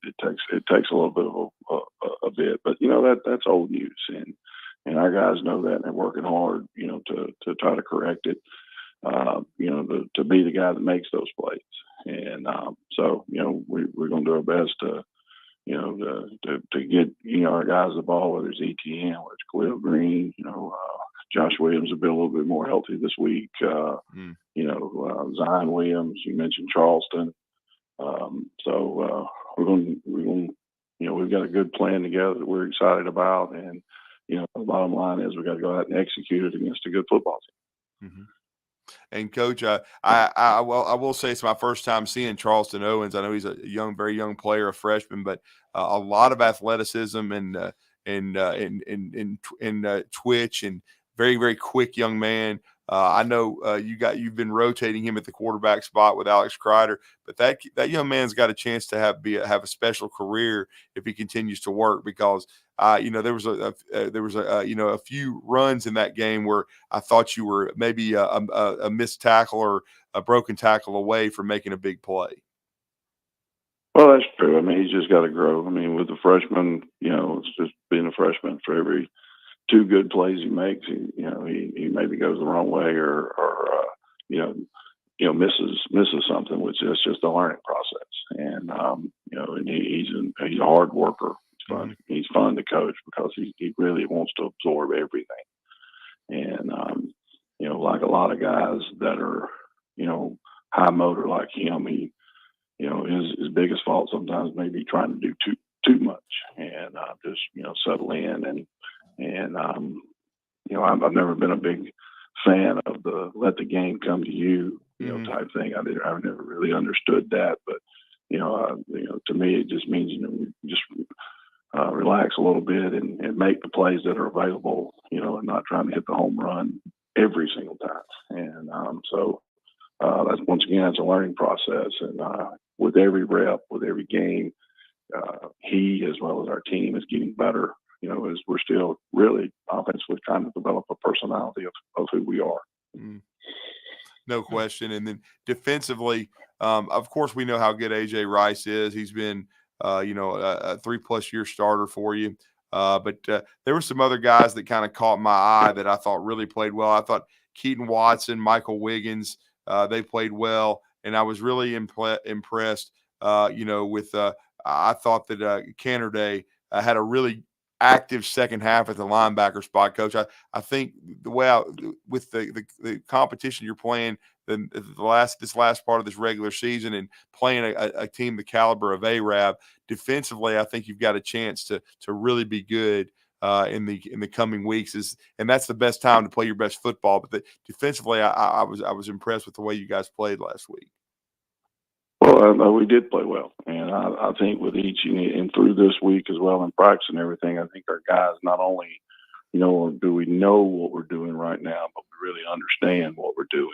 it takes a little bit of a bit, but that's old news, and our guys know that, and they're working hard, to try to correct it, to be the guy that makes those plays, and so we're going to do our best to get our guys the ball, whether it's ETN, whether it's Khalil Green, Josh Williams will be a little bit more healthy this week. Zion Williams, you mentioned Charleston. So we're going, we've got a good plan together that we're excited about. And, the bottom line is we got to go out and execute it against a good football team. Mm-hmm. And Coach, I will say it's my first time seeing Charleston Owens. I know he's a very young player, a freshman, but a lot of athleticism and twitch, and very, very quick young man. I know you've been rotating him at the quarterback spot with Alex Kreider, but that young man's got a chance to have a special career if he continues to work, because there was a few runs in that game where I thought you were maybe a missed tackle or a broken tackle away from making a big play. Well, that's true. I mean, he's just got to grow. I mean, with the freshman, it's just being a freshman. For every two good plays he makes, he maybe goes the wrong way or misses something, which is just a learning process. and and he's a hard worker. He's fun to coach because he really wants to absorb everything. And like a lot of guys that are high motor like him, his biggest fault sometimes may be trying to do too much and just settle in and I've never been a big fan of the let the game come to you type thing. I've never really understood that, but to me it just means just relax a little bit and make the plays that are available, and not trying to hit the home run every single time. And so that's, once again, it's a learning process. And with every rep, with every game, he as well as our team is getting better. As we're still really offensively trying to develop a personality of who we are. No question. And then defensively, of course, we know how good A.J. Rice is. He's been, a 3+ year starter for you. But there were some other guys that kind of caught my eye that I thought really played well. I thought Keaton Watson, Michael Wiggins, they played well. And I was really impressed, with I thought that Canterday had a really active second half at the linebacker spot, Coach. I think the way with the competition you're playing this last part of this regular season and playing a team the caliber of Arab defensively, I think you've got a chance to really be good in the coming weeks. And that's the best time to play your best football. But defensively, I was impressed with the way you guys played last week. Well, we did play well, and I think with each and through this week as well in practice and everything, I think our guys not only, do we know what we're doing right now, but we really understand what we're doing.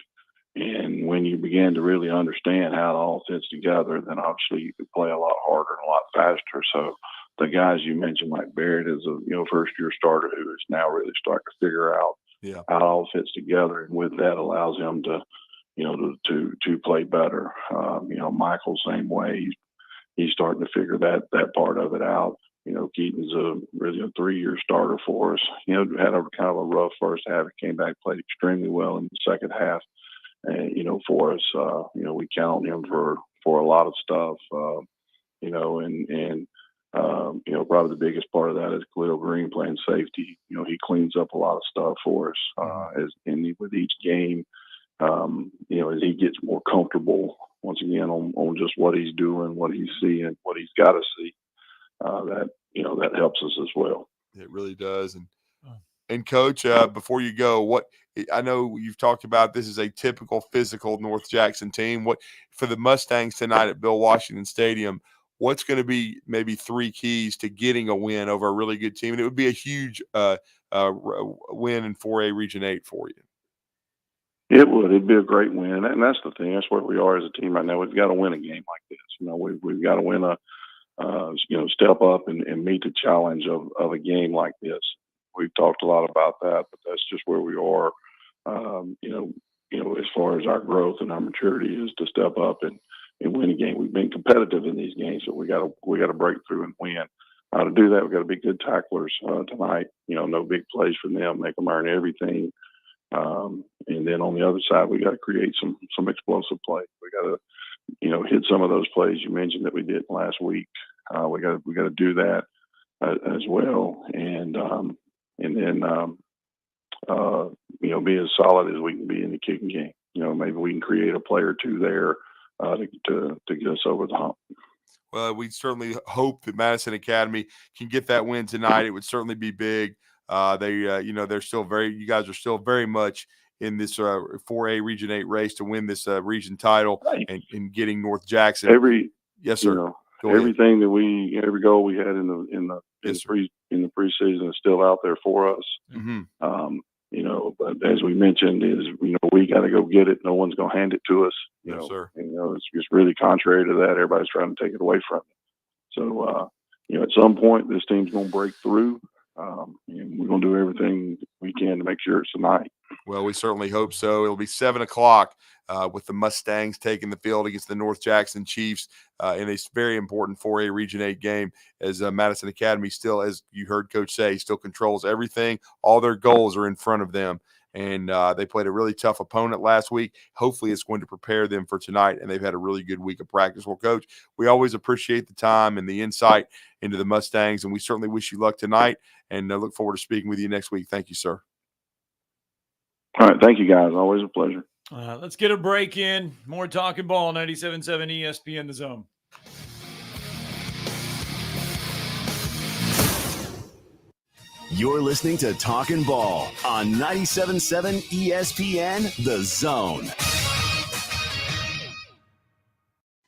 And when you begin to really understand how it all fits together, then obviously you can play a lot harder and a lot faster. So the guys you mentioned, like Barrett, is a first-year starter who is now really starting to figure out how it all fits together, and with that allows him to to play better. Michael, same way. He's starting to figure that part of it out. Keaton's really a 3-year starter for us. Had a kind of a rough first half. He came back, played extremely well in the second half. And, for us, we count on him for a lot of stuff, probably the biggest part of that is Khalil Green playing safety. He cleans up a lot of stuff for us with each game. As he gets more comfortable once again on just what he's doing, what he's seeing, what he's got to see, that helps us as well. It really does. And Coach, before you go, I know you've talked about this is a typical physical North Jackson team. What for the Mustangs tonight at Bill Washington Stadium? What's going to be maybe 3 keys to getting a win over a really good team? And it would be a huge win in 4A Region 8 for you. It would. It'd be a great win, and that's the thing. That's where we are as a team right now. We've got to win a game like this. We've got to win step up and meet the challenge of a game like this. We've talked a lot about that, but that's just where we are. As far as our growth and our maturity is to step up and win a game. We've been competitive in these games, so we got to break through and win. To do that, we've got to be good tacklers tonight. No big plays from them. Make them earn everything. And then on the other side, we got to create some explosive plays. We got to, hit some of those plays you mentioned that we did last week. We got to do that as well, and then be as solid as we can be in the kicking game. Maybe we can create a play or two there to get us over the hump. Well, we certainly hope that Madison Academy can get that win tonight. It would certainly be big. They're still you guys are still very much in this 4A Region 8 race to win this region title and getting North Jackson. Yes, sir. Everything that every goal we had in the preseason is still out there for us. Mm-hmm. But as we mentioned, we got to go get it. No one's going to hand it to us. Sir. It's just really contrary to that. Everybody's trying to take it away from it. So, at some point, this team's going to break through. And we're going to do everything we can to make sure it's tonight. Well, we certainly hope so. It'll be 7:00 with the Mustangs taking the field against the North Jackson Chiefs in a very important 4A Region 8 game, as Madison Academy still, as you heard Coach say, still controls everything. All their goals are in front of them. and they played a really tough opponent last week. Hopefully it's going to prepare them for tonight, and they've had a really good week of practice. Well, Coach, we always appreciate the time and the insight into the Mustangs, and we certainly wish you luck tonight, and look forward to speaking with you next week. Thank you, sir. All right. Thank you, guys. Always a pleasure. Let's get a break in. More Talking Ball, 97.7 ESPN The Zone. You're listening to Talkin' Ball on 97.7 ESPN The Zone.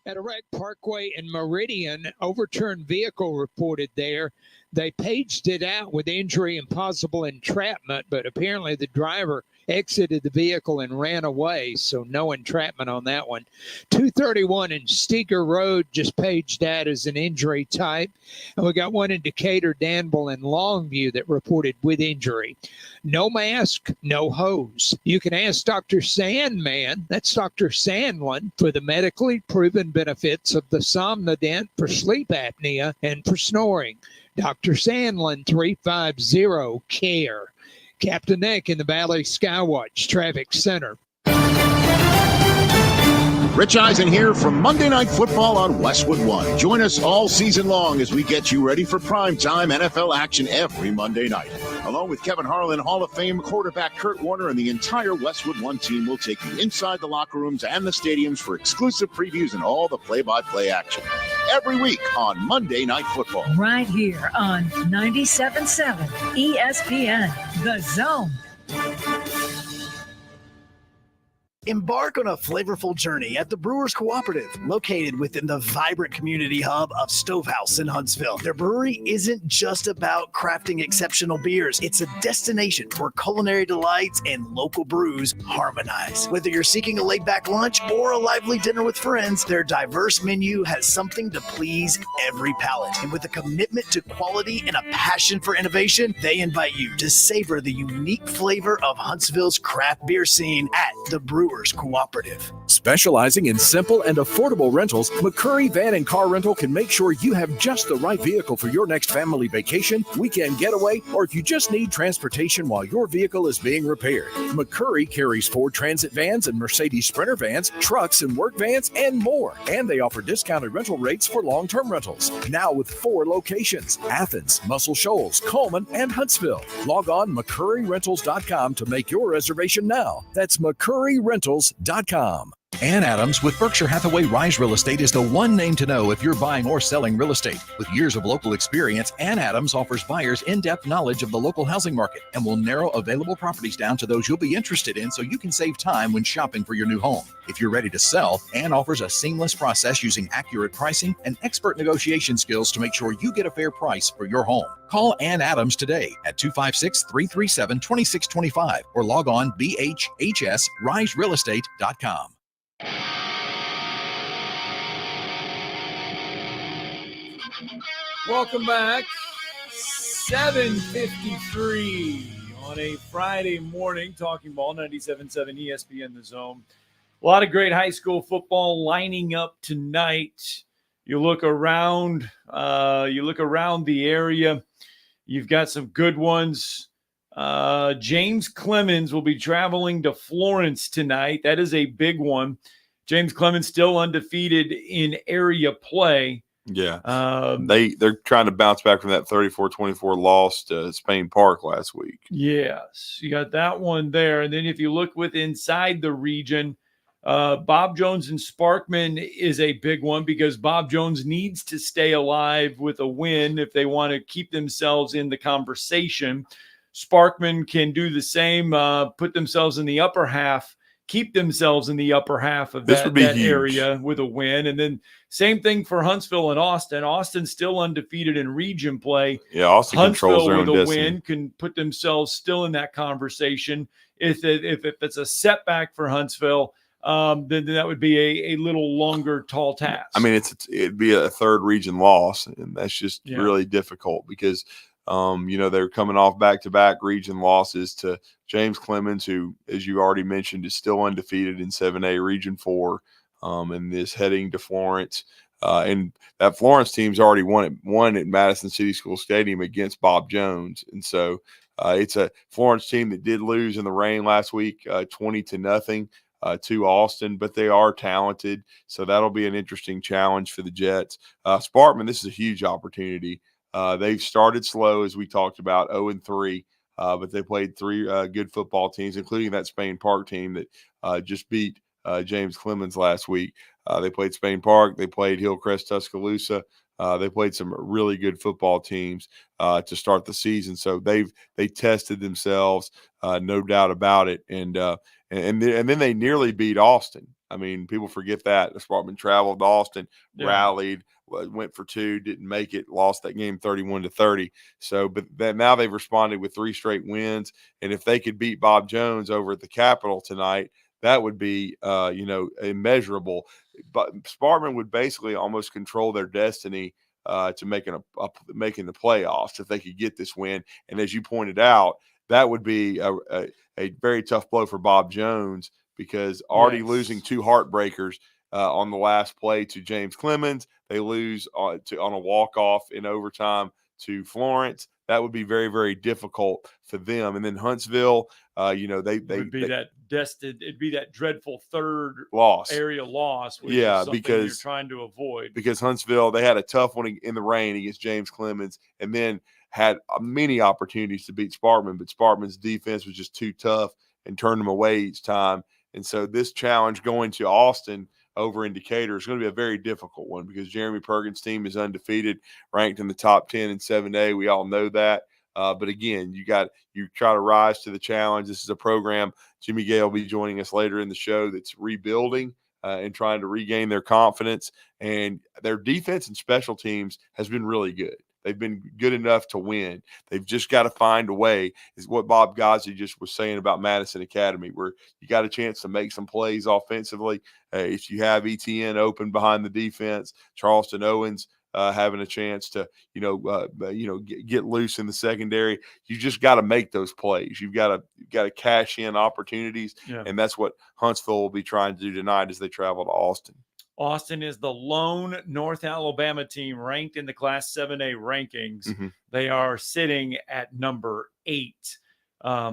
At a wreck Parkway and Meridian, overturned vehicle reported there. They paged it out with injury and possible entrapment, but apparently the driver exited the vehicle and ran away, so no entrapment on that one. 231 in Steger Road just paged out as an injury type. And we got one in Decatur, Danville, and Longview that reported with injury. No mask, no hose. You can ask Dr. Sandman, that's Dr. Sandlin, for the medically proven benefits of the Somnodent for sleep apnea and for snoring. Dr. Sandlin, 350-CARE. Captain Nick in the Valley Skywatch Traffic Center. Rich Eisen here from Monday Night Football on Westwood One. Join us all season long as we get you ready for primetime NFL action every Monday night. Along with Kevin Harlan, Hall of Fame quarterback Kurt Warner, and the entire Westwood One team will take you inside the locker rooms and the stadiums for exclusive previews and all the play-by-play action. Every week on Monday Night Football. Right here on 97.7 ESPN The Zone. Embark on a flavorful journey at the Brewers Cooperative, located within the vibrant community hub of Stovehouse in Huntsville. Their brewery isn't just about crafting exceptional beers. It's a destination where culinary delights and local brews harmonize. Whether you're seeking a laid-back lunch or a lively dinner with friends, their diverse menu has something to please every palate. And with a commitment to quality and a passion for innovation, they invite you to savor the unique flavor of Huntsville's craft beer scene at the Brewers Cooperative. Specializing in simple and affordable rentals, McCurry Van and Car Rental can make sure you have just the right vehicle for your next family vacation, weekend getaway, or if you just need transportation while your vehicle is being repaired. McCurry carries Ford Transit vans and Mercedes Sprinter vans, trucks and work vans, and more. And they offer discounted rental rates for long-term rentals. Now with 4 locations: Athens, Muscle Shoals, Coleman, and Huntsville. Log on McCurryRentals.com to make your reservation now. That's McCurryRentals.com. Ann Adams with Berkshire Hathaway Rise Real Estate is the one name to know if you're buying or selling real estate. With years of local experience, Ann Adams offers buyers in-depth knowledge of the local housing market and will narrow available properties down to those you'll be interested in so you can save time when shopping for your new home. If you're ready to sell, Ann offers a seamless process using accurate pricing and expert negotiation skills to make sure you get a fair price for your home. Call Ann Adams today at 256-337-2625 or log on bhhsriserealestate.com. Welcome back. 7:53 on a Friday morning. Talking Ball, 97.7 ESPN The Zone. A lot of great high school football lining up tonight. You look around the area. You've got some good ones. James Clemens will be traveling to Florence tonight. That is a big one. James Clemens still undefeated in area play. Yeah. They're trying to bounce back from that 34-24 loss to Spain Park last week. Yes, you got that one there. And then if you look inside the region, Bob Jones and Sparkman is a big one because Bob Jones needs to stay alive with a win if they want to keep themselves in the conversation. Sparkman can do the same, put themselves in the upper half, keep themselves in the upper half of that area with a win. And then same thing for Huntsville and Austin. Austin's still undefeated in region play. Yeah, Austin controls their own with a destiny. win can put themselves still in that conversation. If it's a setback for Huntsville, then that would be a little longer, tall task. I mean, it'd be a third region loss, and that's just really difficult because they're coming off back-to-back region losses to James Clemens, who, as you already mentioned, is still undefeated in 7A Region 4, and is heading to Florence. And that Florence team's already won at Madison City School Stadium against Bob Jones. And so It's a Florence team that did lose in the rain last week, 20-0. To Austin, but they are talented. So that'll be an interesting challenge for the Jets. Sparkman, this is a huge opportunity. They've started slow, as we talked about, 0-3, but they played three good football teams, including that Spain Park team that just beat James Clemens last week. They played Spain Park. They played Hillcrest Tuscaloosa. They played some really good football teams to start the season. So they tested themselves, no doubt about it. And then they nearly beat Austin. I mean, people forget that. The Sparkman traveled to Austin, rallied, went for 2, didn't make it, lost that game 31-30. So, but now they've responded with 3 straight wins. And if they could beat Bob Jones over at the Capitol tonight, that would be, immeasurable. But Sparkman would basically almost control their destiny to making the playoffs if they could get this win. And as you pointed out, that would be a very tough blow for Bob Jones, because already losing 2 heartbreakers on the last play to James Clemens, they lose on a walk-off in overtime to Florence. That would be very, very difficult for them. And then Huntsville, it'd be that dreadful third loss, area loss. Which is because you're trying to avoid. Because Huntsville, they had a tough one in the rain against James Clemens, and then had many opportunities to beat Sparkman, but Sparkman's defense was just too tough and turned them away each time. And so this challenge going to Austin over in Decatur is going to be a very difficult one, because Jeremy Perkins' team is undefeated, ranked in the top 10 in 7A. We all know that. But again, you try to rise to the challenge. This is a program, Jimmy Gay will be joining us later in the show, that's rebuilding and trying to regain their confidence. And their defense and special teams has been really good. They've been good enough to win. They've just got to find a way, is what Bob Ghazi just was saying about Madison Academy, where you got a chance to make some plays offensively. If you have ETN open behind the defense, Charleston Owens having a chance to, get loose in the secondary, you just got to make those plays. You've got to cash in opportunities. Yeah. And that's what Huntsville will be trying to do tonight as they travel to Austin. Austin is the lone North Alabama team ranked in the Class 7A rankings. Mm-hmm. They are sitting at number 8.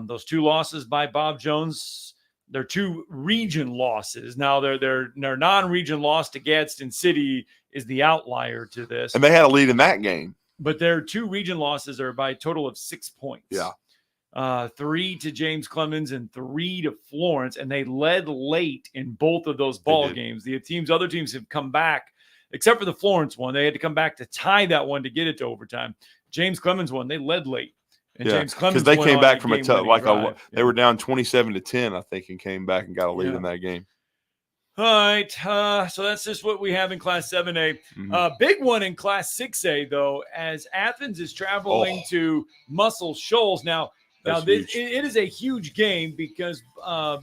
Those 2 losses by Bob Jones, they're 2 region losses. Now, their non-region loss to Gadsden City is the outlier to this. And they had a lead in that game. But their 2 region losses are by a total of 6 points. Yeah. 3 to James Clemens and 3 to Florence, and they led late in both of those ball games. The other teams have come back, except for the Florence one. They had to come back to tie that one to get it to overtime. James Clemens one, they led late, and James Clemens, because they came back from they were down 27-10, I think, and came back and got a lead in that game. All right, so that's just what we have in Class 7A. Mm-hmm. Big one in Class 6A, though, as Athens is traveling to Muscle Shoals. Now, it is a huge game, because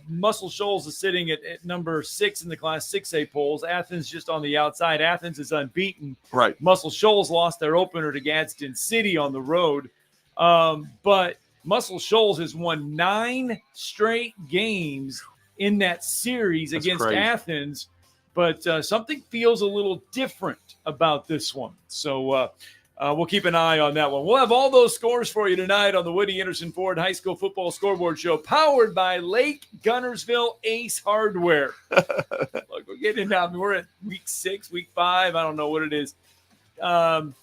Muscle Shoals is sitting at number 6 in the Class 6A polls. Athens just on the outside. Athens is unbeaten. Right. Muscle Shoals lost their opener to Gadsden City on the road. But Muscle Shoals has won 9 straight games in that series against Athens. But something feels a little different about this one. So we'll keep an eye on that one. We'll have all those scores for you tonight on the Woody Anderson Ford High School Football Scoreboard Show, powered by Lake Gunnersville Ace Hardware. Look, we're getting down. We're at week 6, week 5. I don't know what it is. So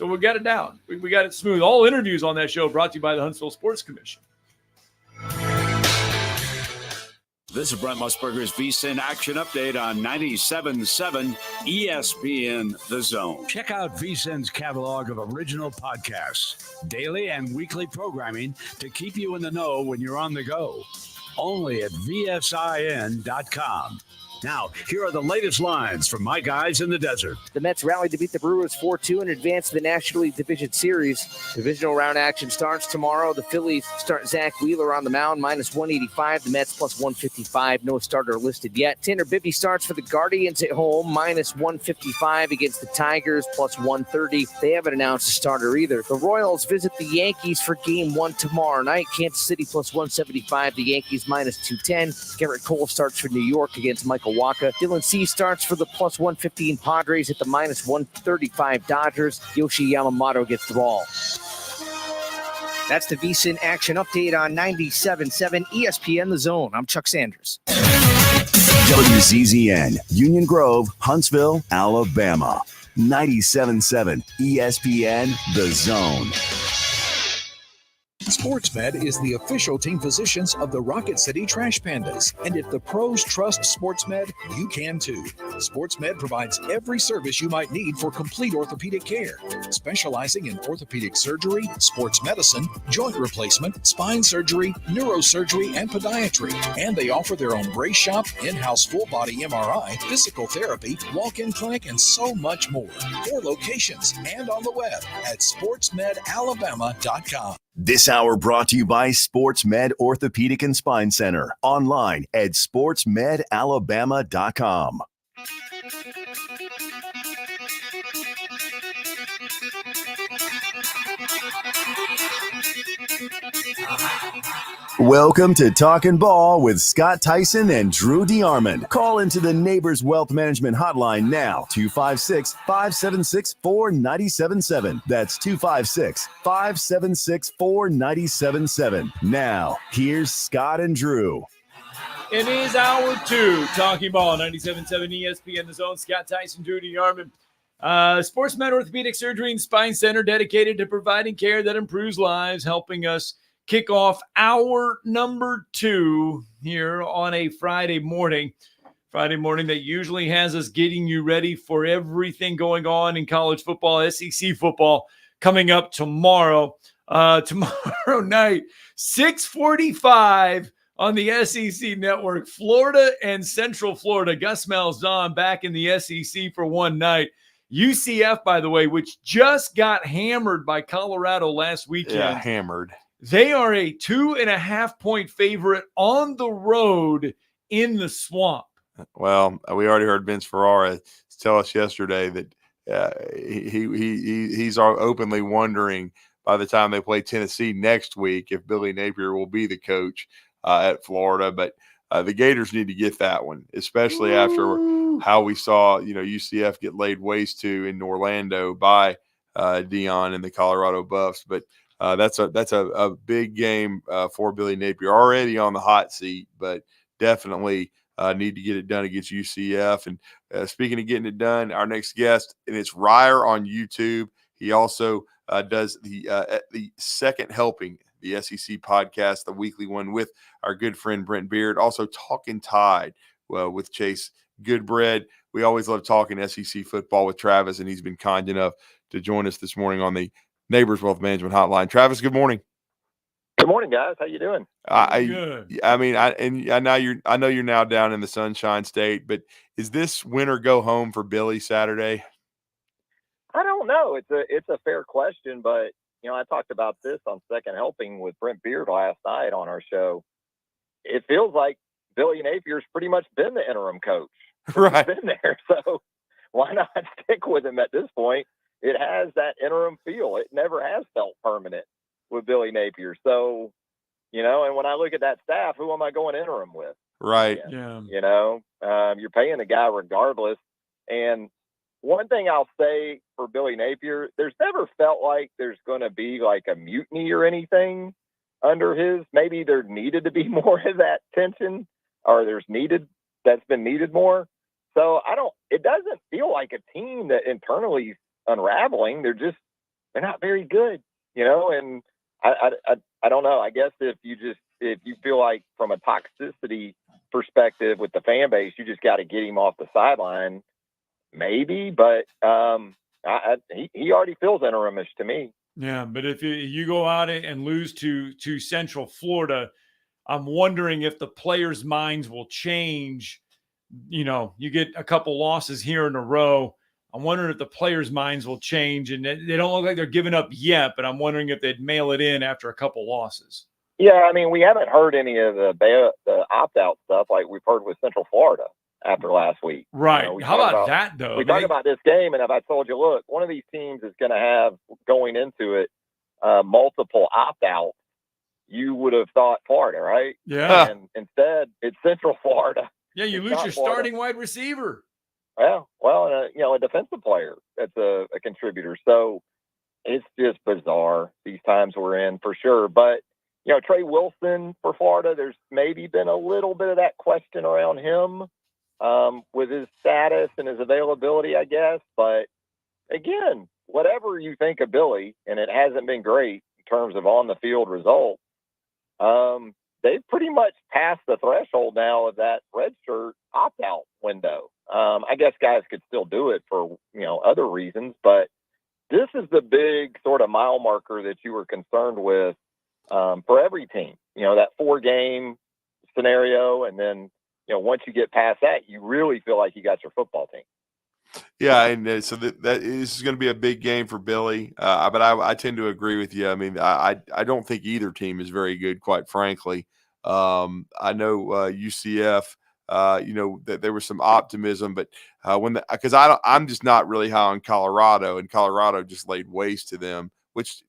we got it down. We got it smooth. All interviews on that show brought to you by the Huntsville Sports Commission. This is Brent Musburger's VSiN Action Update on 97.7 ESPN The Zone. Check out VSiN's catalog of original podcasts, daily and weekly programming to keep you in the know when you're on the go. Only at VSIN.com. Now, here are the latest lines from my guys in the desert. The Mets rallied to beat the Brewers 4-2 and advance to the National League Division Series. Divisional round action starts tomorrow. The Phillies start Zach Wheeler on the mound, -185. The Mets +155. No starter listed yet. Tanner Bibby starts for the Guardians at home, -155 against the Tigers, +130. They haven't announced a starter either. The Royals visit the Yankees for Game 1 tomorrow night. Kansas City +175. The Yankees -210. Garrett Cole starts for New York against Michael Waka. Dylan Cease starts for the +115 Padres at the -135 Dodgers. Yoshi Yamamoto gets the ball. That's the VSiN Action Update on 97.7 ESPN The Zone. I'm Chuck Sanders. WZZN, Union Grove, Huntsville, Alabama. 97.7 ESPN The Zone. SportsMed is the official team physicians of the Rocket City Trash Pandas. And if the pros trust SportsMed, you can too. SportsMed provides every service you might need for complete orthopedic care, specializing in orthopedic surgery, sports medicine, joint replacement, spine surgery, neurosurgery, and podiatry. And they offer their own brace shop, in-house full-body MRI, physical therapy, walk-in clinic, and so much more. 4 locations and on the web at sportsmedalabama.com. This hour brought to you by SportsMed Orthopedic and Spine Center. Online at sportsmedalabama.com. Welcome to Talkin' Ball with Scott Tyson and Drew DeArmond. Call into the Neighbors Wealth Management Hotline now, 256-576-4977. That's 256-576-4977. Now, here's Scott and Drew. It is hour 2, Talking Ball, 97.7 ESPN The Zone. Scott Tyson, Drew DeArmond. SportsMed Orthopedic Surgery and Spine Center, dedicated to providing care that improves lives, helping us kick off hour number 2 here on a Friday morning. Friday morning that usually has us getting you ready for everything going on in college football, SEC football, coming up tomorrow. Tomorrow night, 6:45 on the SEC Network. Florida and Central Florida. Gus Malzahn back in the SEC for one night. UCF, by the way, which just got hammered by Colorado last weekend. Yeah, hammered. They are a 2.5-point favorite on the road in the Swamp. Well, we already heard Vince Ferrara tell us yesterday that he's openly wondering by the time they play Tennessee next week if Billy Napier will be the coach at Florida. But the Gators need to get that one, especially after how we saw, UCF get laid waste to in Orlando by Dion and the Colorado Buffs. But that's a big game for Billy Napier, already on the hot seat, but definitely need to get it done against UCF. And speaking of getting it done, our next guest, and it's Ryer on YouTube. He also does the Second Helping, the SEC podcast, the weekly one with our good friend Brent Beard. Also Talkin' Tide with Chase Goodbread. We always love talking SEC football with Travis, and he's been kind enough to join us this morning on the Neighbors Wealth Management Hotline. Travis, good morning. Good morning, guys. How you doing? Good. I know you're now down in the Sunshine State, but is this win or go home for Billy Saturday? I don't know. It's a fair question, but I talked about this on Second Helping with Brent Beard last night on our show. It feels like Billy Napier's pretty much been the interim coach. Right. He's been there, so why not stick with him at this point? It has that interim feel. It never has felt permanent with Billy Napier. So, and when I look at that staff, who am I going interim with? Right. Yeah. You're paying the guy regardless. And one thing I'll say for Billy Napier, there's never felt like there's going to be like a mutiny or anything under his. Maybe there needed to be more of that tension, or that's been needed more. So it doesn't feel like a team that internally is unraveling. They're not very good, and I don't know. I guess if you feel like from a toxicity perspective with the fan base, you just got to get him off the sideline, maybe. But he already feels interimish to me. Yeah, but if you go out and lose to Central Florida, I'm wondering if the players' minds will change. You get a couple losses here in a row. I'm wondering if the players' minds will change, and they don't look like they're giving up yet, but I'm wondering if they'd mail it in after a couple losses. Yeah, we haven't heard any of the opt-out stuff like we've heard with Central Florida after last week. Right. How about that, though? We talk about this game, and if I told you, look, one of these teams is going to have, going into it, multiple opt-outs, you would have thought Florida, right? Yeah. And instead, it's Central Florida. Yeah, you lose your starting wide receiver. Well, a defensive player that's a contributor. So, it's just bizarre these times we're in for sure. But, Trey Wilson for Florida, there's maybe been a little bit of that question around him with his status and his availability, I guess. But again, whatever you think of Billy, and it hasn't been great in terms of on the field results, they've pretty much passed the threshold now of that redshirt opt-out window. I guess guys could still do it for, other reasons, but this is the big sort of mile marker that you were concerned with for every team, that 4-game scenario. And then, once you get past that, you really feel like you got your football team. Yeah, and so this is going to be a big game for Billy. But I tend to agree with you. I mean, I don't think either team is very good, quite frankly. I know UCF. That there was some optimism, but because I'm just not really high on Colorado, and Colorado just laid waste to them, which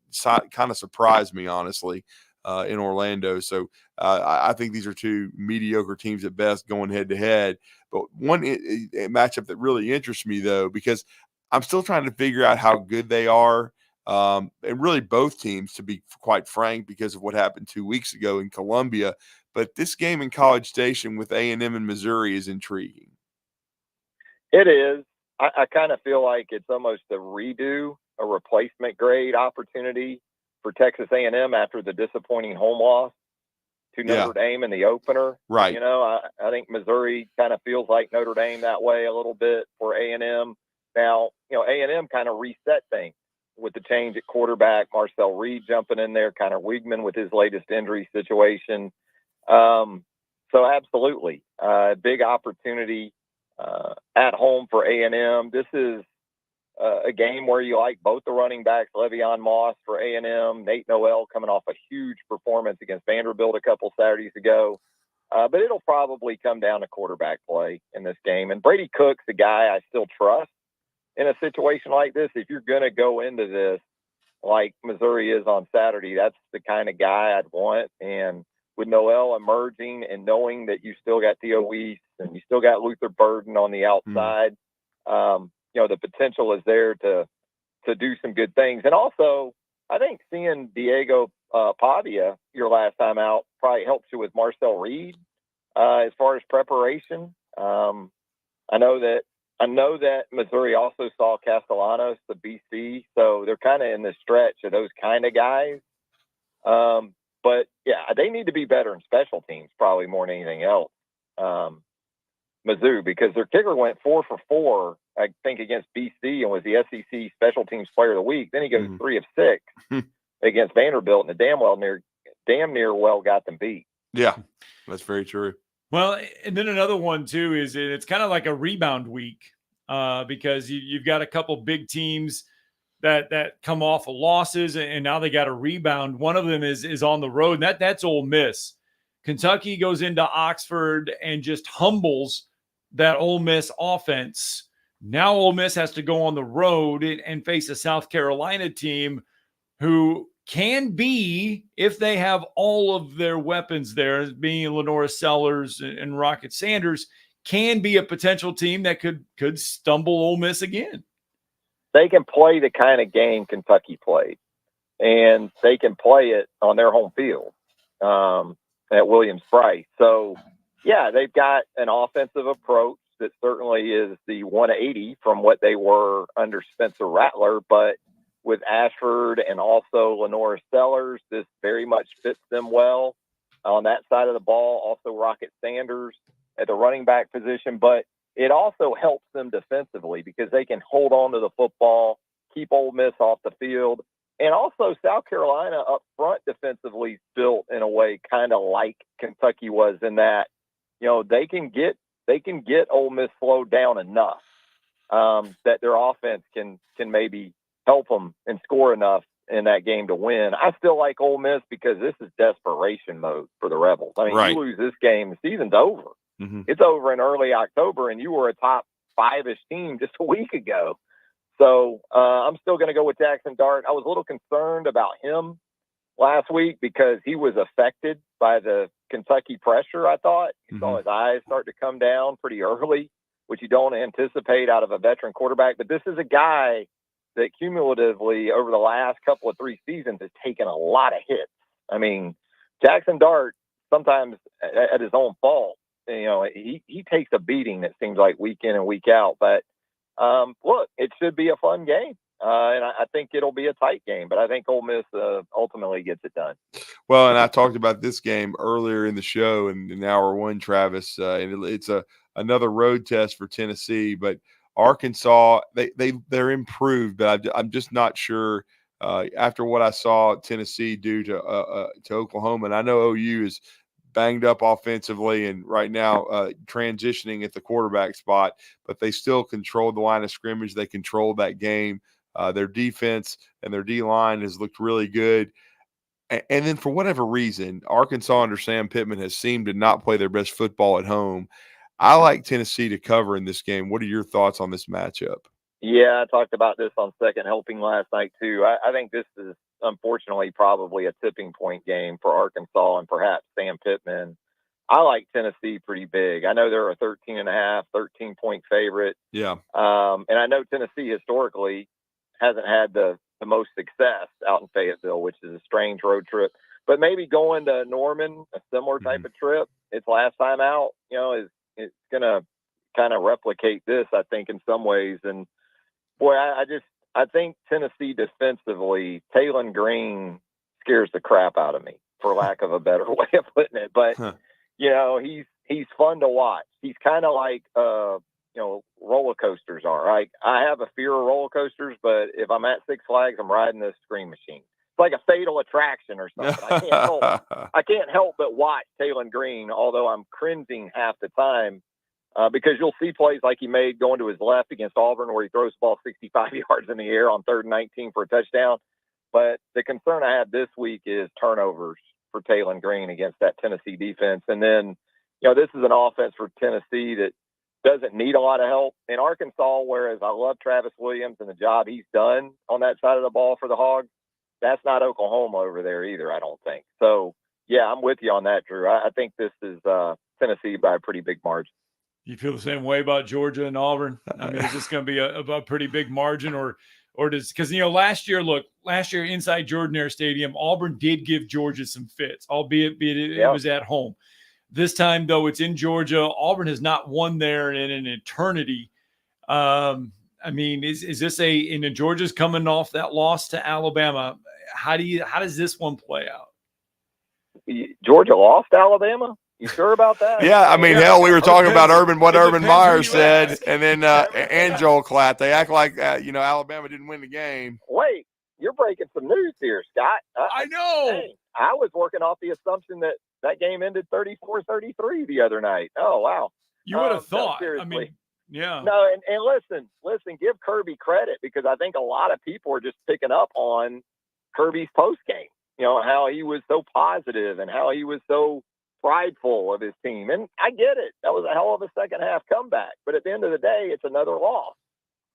kind of surprised me, honestly, in Orlando. So I think these are two mediocre teams at best going head to head. But one matchup that really interests me, though, because I'm still trying to figure out how good they are. And really both teams, to be quite frank, because of what happened 2 weeks ago in Columbia. But this game in College Station with A&M and Missouri is intriguing. It is. I kind of feel like it's almost a redo, a replacement grade opportunity for Texas A&M after the disappointing home loss to Notre Dame in the opener. Right. I think Missouri kind of feels like Notre Dame that way a little bit for A&M. Now, A&M kind of reset things with the change at quarterback, Marcel Reed jumping in there, Connor Weigman with his latest injury situation. So absolutely, big opportunity at home for A&M. This is a game where you like both the running backs, Le'Veon Moss for A&M, Nate Noel coming off a huge performance against Vanderbilt a couple Saturdays ago. But it'll probably come down to quarterback play in this game. And Brady Cook's a guy I still trust in a situation like this. If you're going to go into this like Missouri is on Saturday, that's the kind of guy I'd want. And with Noel emerging and knowing that you still got Theo Weiss and you still got Luther Burden on the outside, the potential is there to do some good things. And also, I think seeing Diego Pavia your last time out probably helps you with Marcel Reed as far as preparation. I know that Missouri also saw Castellanos, the BC, so they're kind of in the stretch of those kind of guys. But yeah, they need to be better in special teams, probably more than anything else. Mizzou, because their kicker went 4 for 4, I think, against BC and was the SEC Special Teams Player of the Week. Then he goes 3 of 6 against Vanderbilt, and damn near well got them beat. Yeah, that's very true. Well, and then another one too is it's kind of like a rebound week because you've got a couple big teams that come off of losses, and now they got a rebound. One of them is on the road, and that's Ole Miss. Kentucky goes into Oxford and just humbles that Ole Miss offense. Now Ole Miss has to go on the road and face a South Carolina team who can be, if they have all of their weapons there, being Lenora Sellers and Rocket Sanders, can be a potential team that could stumble Ole Miss again. They can play the kind of game Kentucky played, and they can play it on their home field at Williams-Brice. So, yeah, they've got an offensive approach that certainly is the 180 from what they were under Spencer Rattler, but with Ashford and also Lenora Sellers, this very much fits them well on that side of the ball. Also Rocket Sanders at the running back position, but it also helps them defensively because they can hold on to the football, keep Ole Miss off the field. And also South Carolina up front defensively built in a way kind of like Kentucky was, in that, they can get Ole Miss slowed down enough that their offense can maybe help them and score enough in that game to win. I still like Ole Miss because this is desperation mode for the Rebels. I mean, right. You lose this game, the season's over. Mm-hmm. It's over in early October, and you were a top 5-ish team just a week ago. So I'm still going to go with Jackson Dart. I was a little concerned about him last week because he was affected by the Kentucky pressure, I thought. You saw his eyes start to come down pretty early, which you don't anticipate out of a veteran quarterback. But this is a guy that cumulatively over the last couple of 3 seasons has taken a lot of hits. I mean, Jackson Dart, sometimes at his own fault, he takes a beating, it seems like, week in and week out. But look, it should be a fun game. And I think it'll be a tight game, but I think Ole Miss ultimately gets it done. Well, and I talked about this game earlier in the show in hour one, Travis, and it's another road test for Tennessee. But Arkansas, they're improved, but I'm just not sure after what I saw Tennessee do to Oklahoma. And I know OU is banged up offensively and right now transitioning at the quarterback spot, but they still controlled the line of scrimmage. They controlled that game. Their defense and their D-line has looked really good. And then for whatever reason, Arkansas under Sam Pittman has seemed to not play their best football at home. I like Tennessee to cover in this game. What are your thoughts on this matchup? Yeah, I talked about this on Second Helping last night too. I think this is unfortunately probably a tipping point game for Arkansas and perhaps Sam Pittman. I like Tennessee pretty big. I know they're a 13.5-13-point favorite. Yeah. And I know Tennessee historically hasn't had the most success out in Fayetteville, which is a strange road trip. But maybe going to Norman, a similar type of trip, its last time out, is going to kind of replicate this, I think, in some ways. And boy, I think Tennessee defensively, Talon Green scares the crap out of me, for lack of a better way of putting it. But he's fun to watch. He's kind of like roller coasters are. I have a fear of roller coasters, but if I'm at Six Flags, I'm riding this Scream Machine. It's like a fatal attraction or something. I can't help but watch Talon Green, although I'm cringing half the time. Because you'll see plays like he made going to his left against Auburn where he throws the ball 65 yards in the air on 3rd and 19 for a touchdown. But the concern I have this week is turnovers for Talon Green against that Tennessee defense. And then, this is an offense for Tennessee that doesn't need a lot of help. In Arkansas, whereas I love Travis Williams and the job he's done on that side of the ball for the Hogs, that's not Oklahoma over there either, I don't think. So, yeah, I'm with you on that, Drew. I think this is Tennessee by a pretty big margin. You feel the same way about Georgia and Auburn? I mean, is this going to be a pretty big margin, or does, because last year inside Jordan-Hare Stadium, Auburn did give Georgia some fits, albeit it was at home. This time, though, it's in Georgia. Auburn has not won there in an eternity. I mean, is this and Georgia's coming off that loss to Alabama? How does this one play out? Georgia lost to Alabama? You sure about that? Yeah, I mean, hell, we were talking about Urban Meyer said, and then and Joel Klatt. They act like Alabama didn't win the game. Wait, you're breaking some news here, Scott. I know. Hey, I was working off the assumption that game ended 34-33 the other night. Oh, wow. You would have thought. No, I mean, yeah. No, and listen, give Kirby credit, because I think a lot of people are just picking up on Kirby's post game. How he was so positive and how he was so prideful of his team. And I get it. That was a hell of a second half comeback. But at the end of the day, it's another loss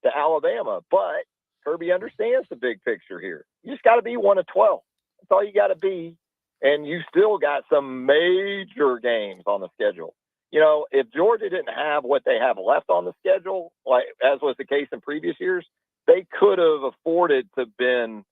to Alabama. But Kirby understands the big picture here. You just got to be 1 of 12. That's all you got to be. And you still got some major games on the schedule. If Georgia didn't have what they have left on the schedule, like as was the case in previous years, they could have afforded to have been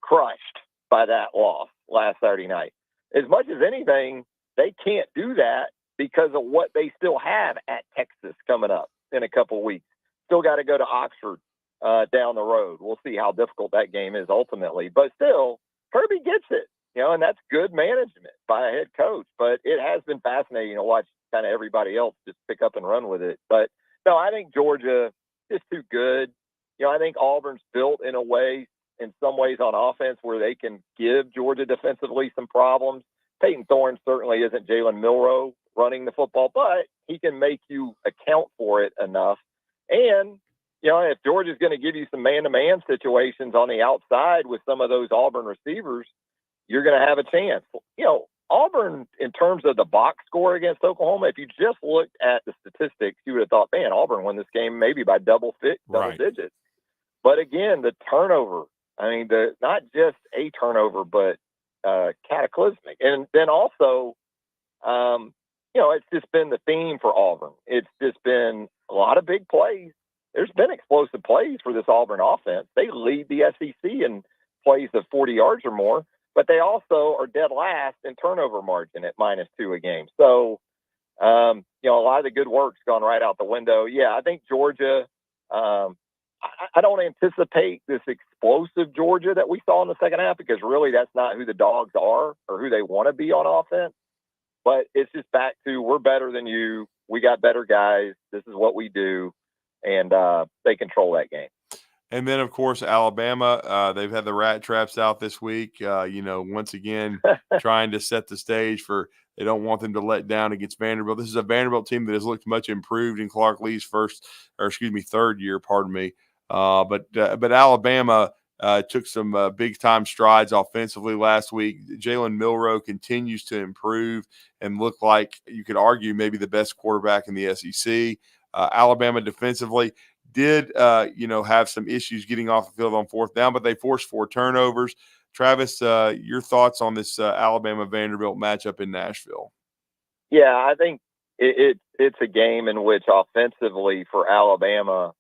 crushed by that loss last Saturday night. As much as anything, they can't do that because of what they still have at Texas coming up in a couple of weeks. Still got to go to Oxford down the road. We'll see how difficult that game is ultimately. But still, Kirby gets it, and that's good management by a head coach. But it has been fascinating to watch kind of everybody else just pick up and run with it. But, no, I think Georgia is too good. I think Auburn's built in a way, in some ways on offense, where they can give Georgia defensively some problems. Peyton Thorne certainly isn't Jalen Milroe running the football, but he can make you account for it enough. And, if Georgia's going to give you some man-to-man situations on the outside with some of those Auburn receivers, you're going to have a chance. Auburn, in terms of the box score against Oklahoma, if you just looked at the statistics, you would have thought, man, Auburn won this game maybe by double digits. But again, the turnover, I mean, not just a turnover, but cataclysmic. And then also, it's just been the theme for Auburn. It's just been a lot of big plays there's been explosive plays for this Auburn offense. They lead the SEC in plays of 40 yards or more, but they also are dead last in turnover margin at -2 a game. So, a lot of the good work's gone right out the window. Yeah, I think Georgia, I don't anticipate this explosive Georgia that we saw in the second half, because really that's not who the Dogs are or who they want to be on offense. But it's just back to, we're better than you. We got better guys. This is what we do. And they control that game. And then, of course, Alabama, they've had the rat traps out this week, once again, trying to set the stage for, they don't want them to let down against Vanderbilt. This is a Vanderbilt team that has looked much improved in Clark Lee's third year, pardon me. But Alabama took some big-time strides offensively last week. Jalen Milroe continues to improve and look like, you could argue, maybe the best quarterback in the SEC. Alabama defensively did, have some issues getting off the field on fourth down, but they forced 4 turnovers. Travis, your thoughts on this Alabama-Vanderbilt matchup in Nashville? Yeah, I think it's a game in which offensively for Alabama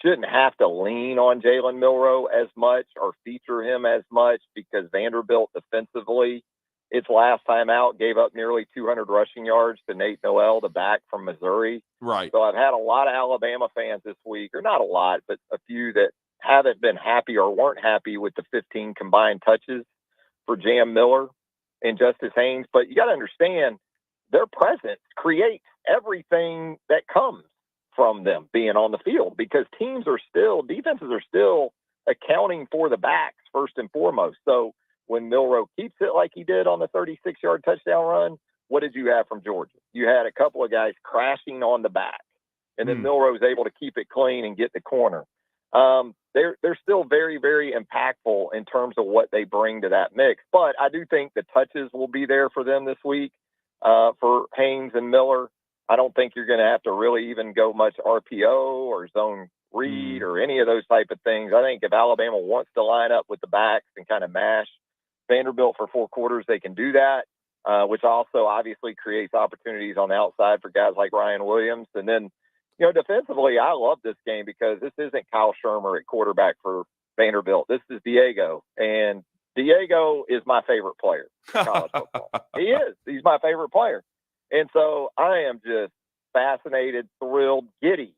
shouldn't have to lean on Jalen Milroe as much or feature him as much, because Vanderbilt defensively, its last time out, gave up nearly 200 rushing yards to Nate Noel, the back from Missouri. Right. So I've had a lot of Alabama fans this week, or not a lot, but a few that haven't been happy or weren't happy with the 15 combined touches for Jam Miller and Justice Haynes. But you got to understand, their presence creates everything that comes from them being on the field, because defenses are still accounting for the backs first and foremost. So when Milroe keeps it like he did on the 36-yard touchdown run, what did you have from Georgia? You had a couple of guys crashing on the back, and then Milroe was able to keep it clean and get the corner. They're still very, very impactful in terms of what they bring to that mix. But I do think the touches will be there for them this week for Haynes and Miller. I don't think you're going to have to really even go much RPO or zone read or any of those type of things. I think if Alabama wants to line up with the backs and kind of mash Vanderbilt for 4 quarters, they can do that, which also obviously creates opportunities on the outside for guys like Ryan Williams. And then, defensively, I love this game because this isn't Kyle Shermer at quarterback for Vanderbilt. This is Diego, and Diego is my favorite player in college football. He is. He's my favorite player. And so I am just fascinated, thrilled, giddy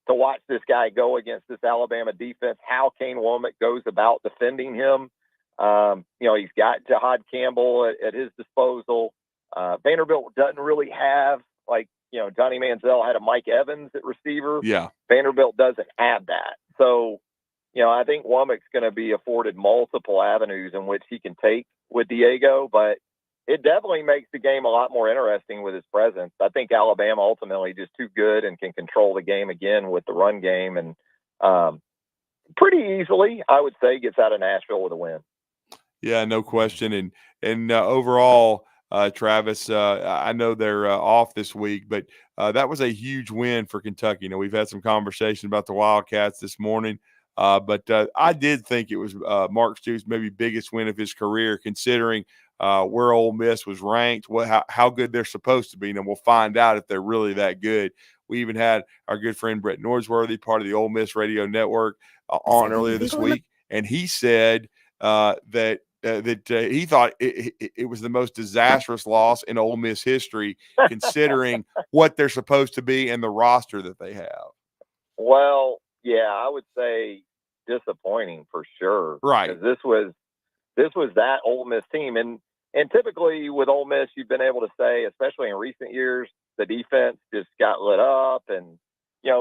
to watch this guy go against this Alabama defense, how Kane Womack goes about defending him. He's got Jahad Campbell at his disposal. Vanderbilt doesn't really have, Johnny Manziel had a Mike Evans at receiver. Yeah. Vanderbilt doesn't have that. So, I think Womack's going to be afforded multiple avenues in which he can take with Diego, but it definitely makes the game a lot more interesting with his presence. I think Alabama ultimately just too good and can control the game again with the run game, and pretty easily, I would say, gets out of Nashville with a win. Yeah, no question. And overall, Travis, I know they're off this week, but that was a huge win for Kentucky. We've had some conversation about the Wildcats this morning, but I did think it was Mark Stoops' maybe biggest win of his career, considering where Ole Miss was ranked, how good they're supposed to be. And we'll find out if they're really that good. We even had our good friend Brett Norsworthy, part of the Ole Miss Radio Network, on earlier this week, and he said that he thought it was the most disastrous loss in Ole Miss history, considering what they're supposed to be and the roster that they have. Well, yeah, I would say disappointing for sure. Right. Because this was that Ole Miss team. And typically with Ole Miss, you've been able to say, especially in recent years, the defense just got lit up. And,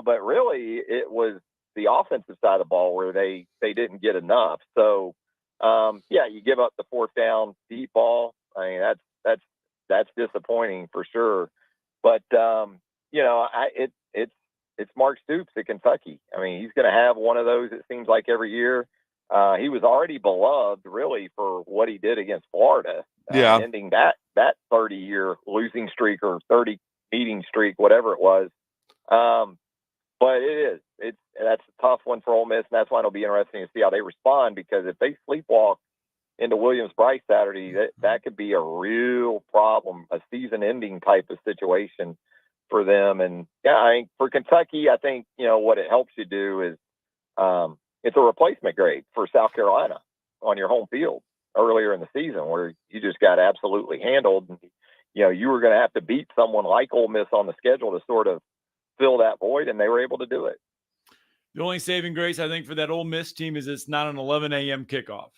but really it was the offensive side of the ball where they didn't get enough. So, you give up the 4th down deep ball. I mean, that's disappointing for sure. But, it's Mark Stoops at Kentucky. I mean, he's going to have one of those, it seems like, every year. He was already beloved, really, for what he did against Florida, ending that 30-year losing streak or 30 meeting streak, whatever it was. But that's a tough one for Ole Miss, and that's why it'll be interesting to see how they respond, because if they sleepwalk into Williams-Brice Saturday, that could be a real problem, a season-ending type of situation for them. And yeah, I think for Kentucky, I think, what it helps you do is it's a replacement grade for South Carolina on your home field earlier in the season, where you just got absolutely handled. And, you were going to have to beat someone like Ole Miss on the schedule to sort of fill that void, and they were able to do it. The only saving grace, I think, for that Ole Miss team is it's not an 11 a.m. kickoff.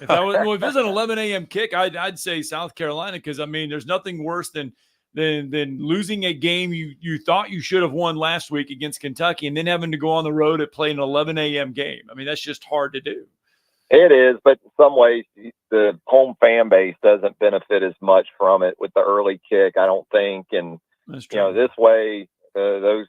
If it was an 11 a.m. kick, I'd say South Carolina, because, I mean, there's nothing worse than losing a game you thought you should have won last week against Kentucky and then having to go on the road and play an 11 a.m. game. I mean, that's just hard to do. It is, but in some ways, the home fan base doesn't benefit as much from it with the early kick, I don't think. And, this way, those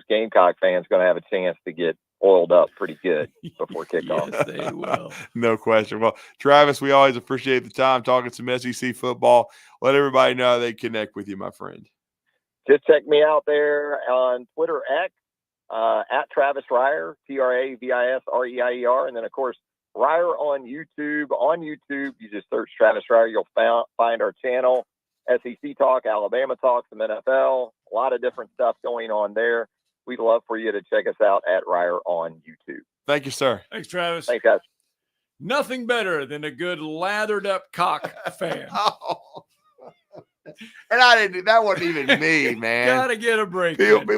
Gamecock fans going to have a chance to get oiled up pretty good before kickoff. Yes, they will. No question. Well, Travis, we always appreciate the time talking some SEC football. Let everybody know how they connect with you, my friend. Just check me out there on Twitter X, at Travis Reier, TravisReier. And then, of course, Reier on YouTube. On YouTube, you just search Travis Reier. You'll find our channel, SEC Talk, Alabama Talk, some NFL, a lot of different stuff going on there. We'd love for you to check us out at Reier on YouTube. Thank you, sir. Thanks, Travis. Thanks, guys. Nothing better than a good lathered up cock fan. And that wasn't even me, man. Gotta get a break. People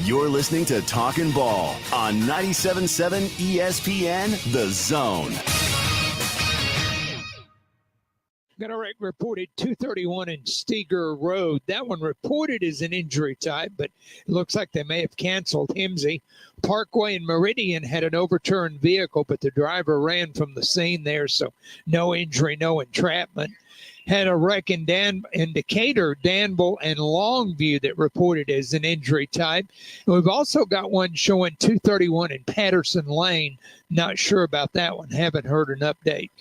You're listening to Talkin' Ball on 97.7 ESPN, The Zone. Got a wreck reported 231 in Steger Road. That one reported as an injury type, but it looks like they may have canceled Himsey. Parkway and Meridian had an overturned vehicle, but the driver ran from the scene there, so no injury, no entrapment. Had a wreck in Decatur, Danville, and Longview that reported as an injury type. And we've also got one showing 231 in Patterson Lane. Not sure about that one. Haven't heard an update.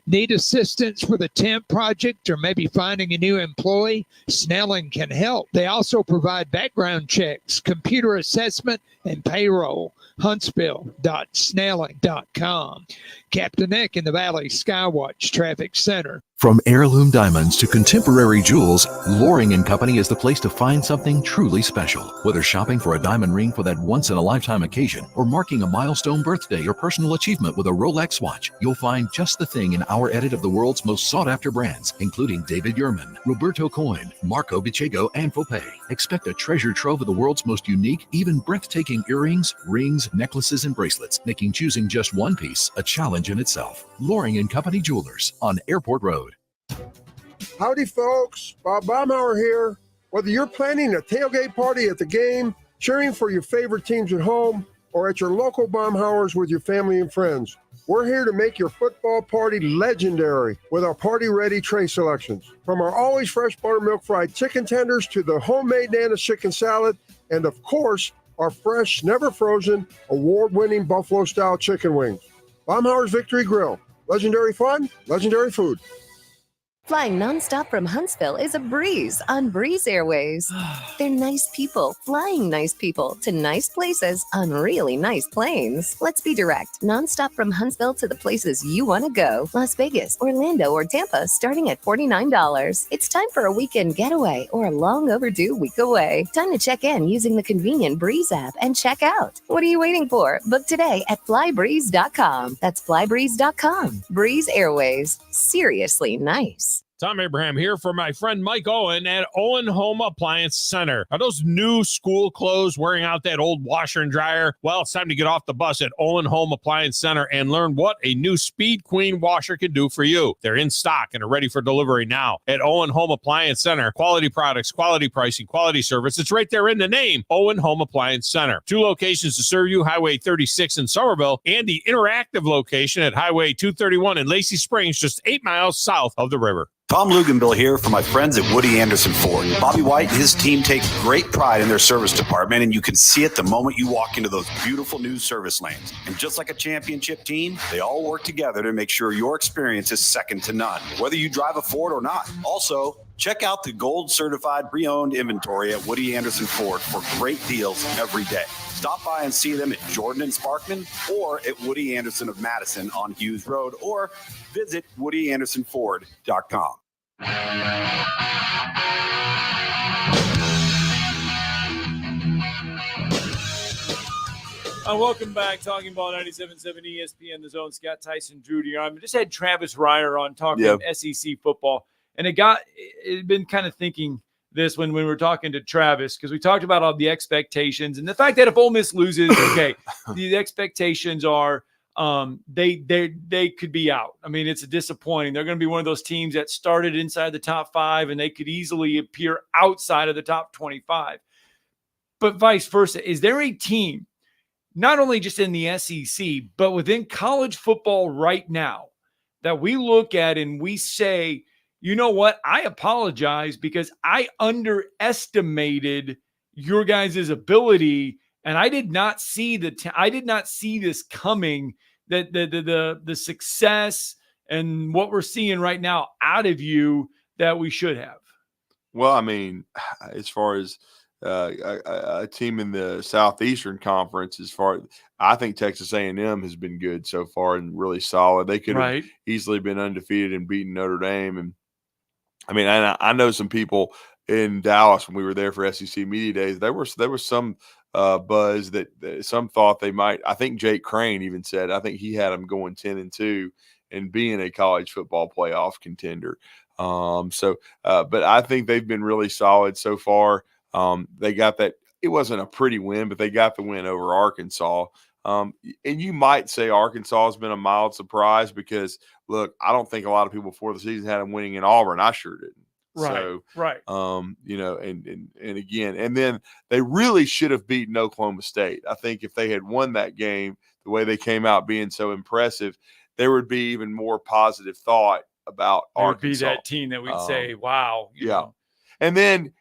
Need assistance for the temp project or maybe finding a new employee? Snelling can help. They also provide background checks, computer assessment, and payroll. Huntsville.snelling.com. Captain Eck in the Valley Skywatch Traffic Center. From heirloom diamonds to contemporary jewels, Loring & Company is the place to find something truly special. Whether shopping for a diamond ring for that once-in-a-lifetime occasion or marking a milestone birthday or personal achievement with a Rolex watch, you'll find just the thing in our edit of the world's most sought-after brands, including David Yurman, Roberto Coin, Marco Bicego, and Fopay. Expect a treasure trove of the world's most unique, even breathtaking earrings, rings, necklaces, and bracelets, making choosing just one piece a challenge in itself. Loring & Company Jewelers on Airport Road. Howdy, folks. Bob Baumhauer here. Whether you're planning a tailgate party at the game, cheering for your favorite teams at home, or at your local Baumhauers with your family and friends, we're here to make your football party legendary with our party-ready tray selections. From our always fresh buttermilk fried chicken tenders to the homemade Nana's chicken salad, and of course, our fresh, never frozen, award-winning Buffalo-style chicken wings. Baumhauer's Victory Grill. Legendary fun, legendary food. Flying nonstop from Huntsville is a breeze on Breeze Airways. They're nice people flying nice people to nice places on really nice planes. Let's be direct. Nonstop from Huntsville to the places you want to go. Las Vegas, Orlando, or Tampa starting at $49. It's time for a weekend getaway or a long overdue week away. Time to check in using the convenient Breeze app and check out. What are you waiting for? Book today at flybreeze.com. That's flybreeze.com. Breeze Airways. Seriously nice. Tom Abraham here for my friend Mike Owen at Owen Home Appliance Center. Are those new school clothes wearing out that old washer and dryer? Well, it's time to get off the bus at Owen Home Appliance Center and learn what a new Speed Queen washer can do for you. They're in stock and are ready for delivery now. At Owen Home Appliance Center, quality products, quality pricing, quality service. It's right there in the name, Owen Home Appliance Center. 2 locations to serve you, Highway 36 in Somerville and the interactive location at Highway 231 in Lacey Springs, just 8 miles south of the river. Tom Luganville here for my friends at Woody Anderson Ford. Bobby White and his team take great pride in their service department, and you can see it the moment you walk into those beautiful new service lanes. And just like a championship team, they all work together to make sure your experience is second to none, whether you drive a Ford or not. Also, Check out the gold certified pre-owned inventory at Woody Anderson Ford for great deals every day. Stop by and see them at Jordan and Sparkman or at Woody Anderson of Madison on Hughes Road, or visit WoodyAndersonFord.com. Welcome back. Talking Ball 97.7 ESPN, The Zone. Scott Tyson, Drew DeArmond. Just had Travis Reier on talking SEC football. And it had been kind of thinking this when we were talking to Travis, because we talked about all the expectations and the fact that if Ole Miss loses, okay, the expectations are they could be out. I mean, it's disappointing. They're going to be one of those teams that started inside the top 5 and they could easily appear outside of the top 25. But vice versa, is there a team, not only just in the SEC, but within college football right now, that we look at and we say, you know what? I apologize because I underestimated your guys' ability, and I did not see I did not see this coming. That the success and what we're seeing right now out of you that we should have. Well, I mean, as far as a team in the Southeastern Conference, I think Texas A&M has been good so far and really solid. They could have easily been undefeated and beaten Notre Dame. And I mean, I know some people in Dallas when we were there for SEC Media Days. There was some buzz that some thought they might. I think Jake Crane even said, I think he had them going 10-2 and being a college football playoff contender. But I think they've been really solid so far. They got that. It wasn't a pretty win, but they got the win over Arkansas. And you might say Arkansas has been a mild surprise because, look, I don't think a lot of people before the season had them winning in Auburn. I sure didn't. Right. And again, and then they really should have beaten Oklahoma State. I think if they had won that game, the way they came out being so impressive, there would be even more positive thought about Arkansas. Would be that team that we'd say, wow. You know. And then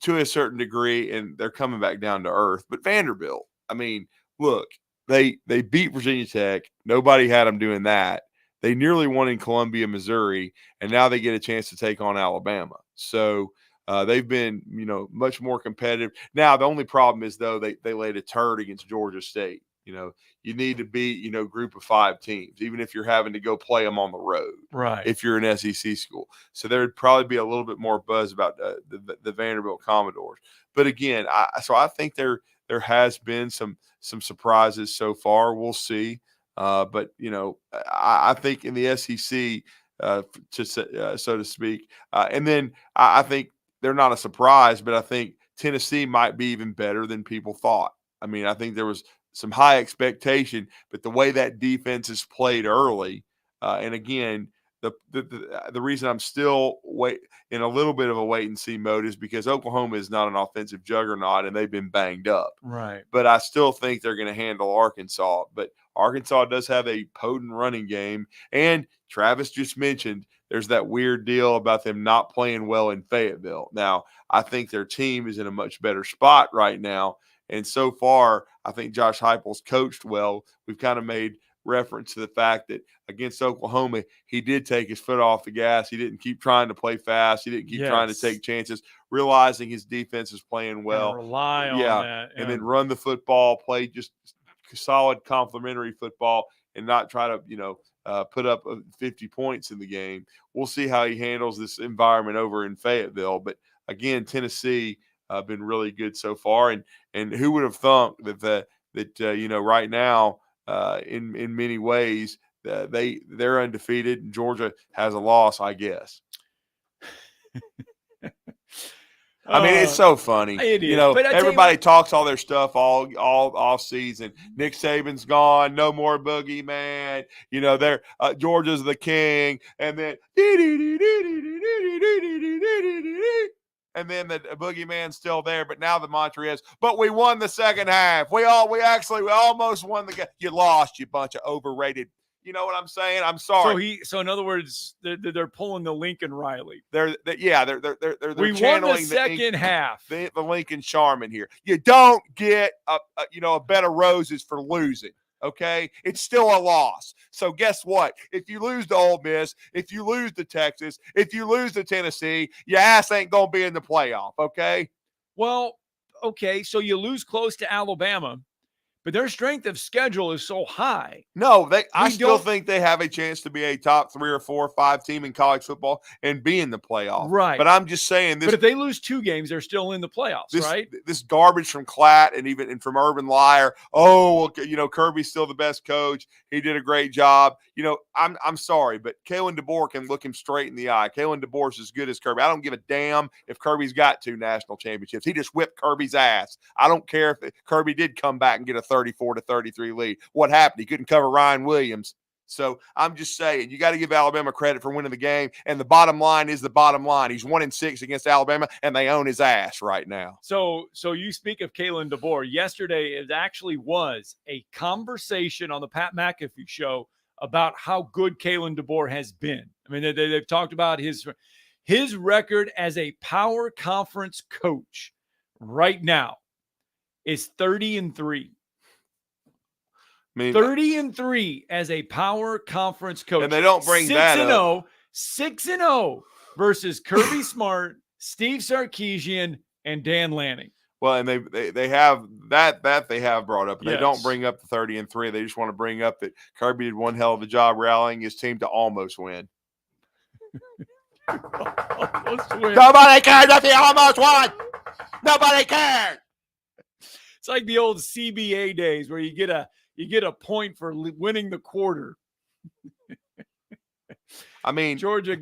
to a certain degree, and they're coming back down to earth, but Vanderbilt, I mean, look, they beat Virginia Tech. Nobody had them doing that. They nearly won in Columbia, Missouri, and now they get a chance to take on Alabama. So they've been, much more competitive. Now, the only problem is, though, they laid a turd against Georgia State. You need to beat, group of 5 teams, even if you're having to go play them on the road. Right. If you're an SEC school. So there would probably be a little bit more buzz about the Vanderbilt Commodores. But again, I think there has been some surprises so far. We'll see. But I think in the SEC, so to speak, and then I think they're not a surprise, but I think Tennessee might be even better than people thought. I mean, I think there was some high expectation, but the way that defense is played early, and again, the reason I'm still in a little bit of a wait and see mode is because Oklahoma is not an offensive juggernaut and they've been banged up. Right. But I still think they're going to handle Arkansas. But Arkansas does have a potent running game. And Travis just mentioned there's that weird deal about them not playing well in Fayetteville. Now, I think their team is in a much better spot right now. And so far, I think Josh Heupel's coached well. We've kind of made reference to the fact that against Oklahoma, he did take his foot off the gas. He didn't keep trying to play fast. He didn't keep trying to take chances, realizing his defense is playing well. And rely on that. And then run the football, play just solid complementary football, and not try to, put up 50 points in the game. We'll see how he handles this environment over in Fayetteville. But again, Tennessee been really good so far. And who would have thunk that right now, in many ways, they're undefeated and Georgia has a loss, I guess. I mean, it's so funny. It is. But everybody talks all their stuff all off season. Nick Saban's gone. No more boogeyman. They're Georgia's the king. And then and then the boogeyman's still there, but now the mantra is, but we won the second half. We almost won the game. You lost, you bunch of overrated. You know what I'm saying? I'm sorry. So in other words, they're pulling the Lincoln Riley. They're we won the second half. The Lincoln Charmin here. You don't get a bed of roses for losing. Okay, it's still a loss. So guess what? If you lose to Ole Miss, if you lose to Texas, if you lose to Tennessee, your ass ain't gonna be in the playoff. Okay. Well, okay, so you lose close to Alabama, but their strength of schedule is so high. No, I still think they have a chance to be a top 3 or 4 or 5 team in college football and be in the playoff. Right. But I'm just saying this. But if they lose 2 games, they're still in the playoffs, right? This garbage from Klatt and from Urban Liar. Oh, well, Kirby's still the best coach. He did a great job. I'm sorry, but Kalen DeBoer can look him straight in the eye. Kalen DeBoer is as good as Kirby. I don't give a damn if Kirby's got 2 national championships. He just whipped Kirby's ass. I don't care if Kirby did come back and get a 34-33 lead. What happened? He couldn't cover Ryan Williams. So I'm just saying, you got to give Alabama credit for winning the game. And the bottom line is the bottom line. He's 1-6 against Alabama, and they own his ass right now. So you speak of Kalen DeBoer. Yesterday, it actually was a conversation on the Pat McAfee show about how good Kalen DeBoer has been. I mean, they've talked about his record as a power conference coach right now is 30-3. 30-3 as a power conference coach. And they don't bring that up. 6-0 versus Kirby Smart, Steve Sarkisian, and Dan Lanning. Well, and they have that they have brought up. They Yes. don't bring up the 30-3. They just want to bring up that Kirby did one hell of a job rallying his team to almost win. Nobody cared if he almost won. Nobody cared. It's like the old CBA days where you get a point for winning the quarter. I mean, Georgia,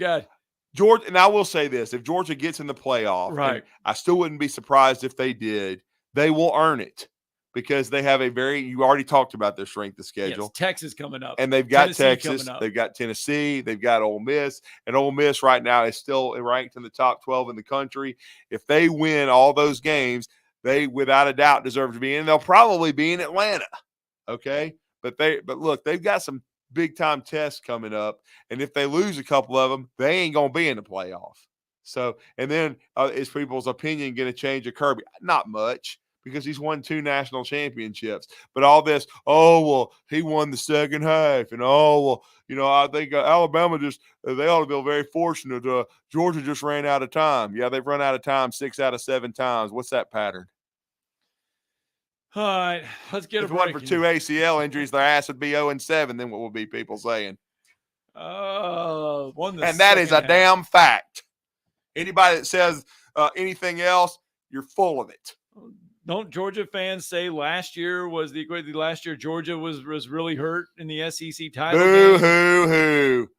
and I will say this: if Georgia gets in the playoff, right, I still wouldn't be surprised if they did. They will earn it because they have you already talked about their strength of schedule. Yes, Texas coming up, and they've got Tennessee Texas, they've got Tennessee, they've got Ole Miss, and Ole Miss right now is still ranked in the top 12 in the country. If they win all those games, they without a doubt deserve to be in. They'll probably be in Atlanta. Okay. But look, they've got some big time tests coming up. And if they lose a couple of them, they ain't going to be in the playoff. So, and then is people's opinion going to change of Kirby? Not much, because he's won 2 national championships. But all this, he won the second half. And I think Alabama they ought to feel very fortunate. Georgia just ran out of time. Yeah, they've run out of time 6 out of 7 times. What's that pattern? All right, let's get if it wasn't for 2 ACL injuries, their ass would be 0-7. Then what would be people saying? And that is a damn fact. Anybody that says anything else, you're full of it. Don't Georgia fans say last year was last year Georgia was really hurt in the SEC title game? Boo-hoo-hoo.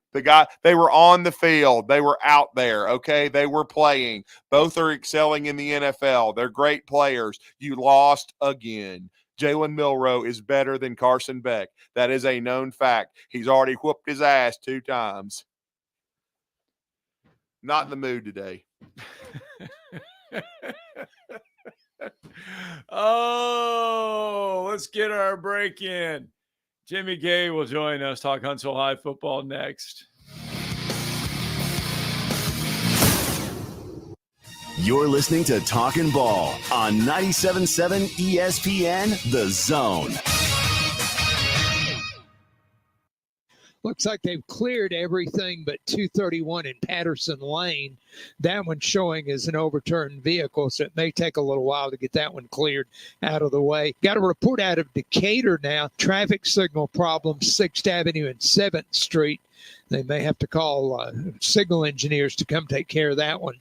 They were on the field. They were out there, okay? They were playing. Both are excelling in the NFL. They're great players. You lost again. Jalen Milroe is better than Carson Beck. That is a known fact. He's already whooped his ass 2 times. Not in the mood today. Let's get our break in. Jimmy Gay will join us. Talk Huntsville High football next. You're listening to Talkin' Ball on 97.7 ESPN, The Zone. Looks like they've cleared everything but 231 in Patterson Lane. That one showing as an overturned vehicle, so it may take a little while to get that one cleared out of the way. Got a report out of Decatur now. Traffic signal problems, 6th Avenue and 7th Street. They may have to call signal engineers to come take care of that one.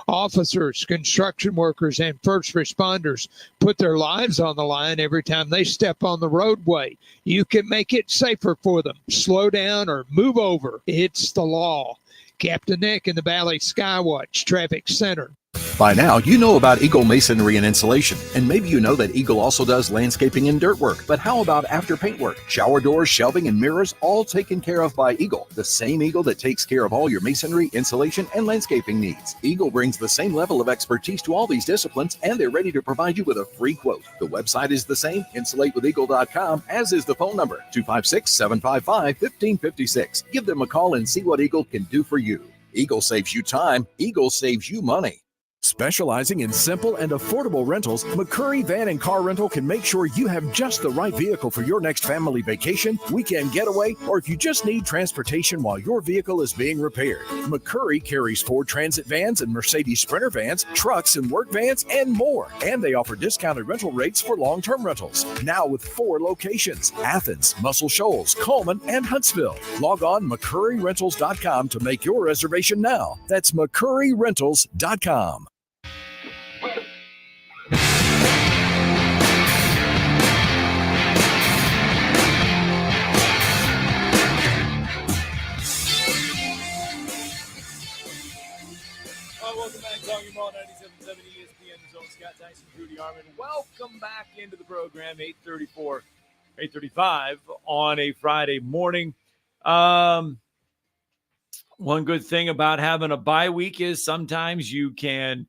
Officers, construction workers, and first responders put their lives on the line every time they step on the roadway. You can make it safer for them. Slow down or move over. It's the law. Captain Nick in the Valley Skywatch Traffic Center. By now, you know about Eagle Masonry and Insulation, and maybe you know that Eagle also does landscaping and dirt work. But how about after paint work? Shower doors, shelving, and mirrors, all taken care of by Eagle, the same Eagle that takes care of all your masonry, insulation, and landscaping needs. Eagle brings the same level of expertise to all these disciplines, and they're ready to provide you with a free quote. The website is the same, insulatewitheagle.com, as is the phone number, 256-755-1556. Give them a call and see what Eagle can do for you. Eagle saves you time. Eagle saves you money. Specializing in simple and affordable rentals, McCurry Van and Car Rental can make sure you have just the right vehicle for your next family vacation, weekend getaway, or if you just need transportation while your vehicle is being repaired. McCurry carries Ford Transit vans and Mercedes Sprinter vans, trucks and work vans, and more. And they offer discounted rental rates for long-term rentals. Now with 4 locations: Athens, Muscle Shoals, Coleman, and Huntsville. Log on McCurryRentals.com to make your reservation now. That's McCurryRentals.com. Welcome back, Talkin' Ball, 97.7 ESPN, the Zone. Scott Tyson, Drew DeArmond. Welcome back into the program, 8:35 on a Friday morning. One good thing about having a bye week is sometimes you can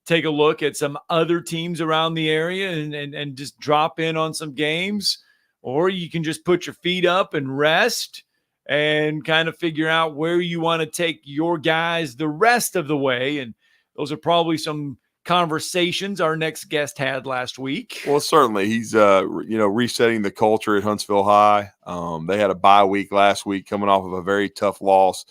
take a look at some other teams around the area and just drop in on some games, or you can just put your feet up and rest and kind of figure out where you want to take your guys the rest of the way. And those are probably some conversations our next guest had last week. Well, certainly he's, resetting the culture at Huntsville High. They had a bye week last week coming off of a very tough loss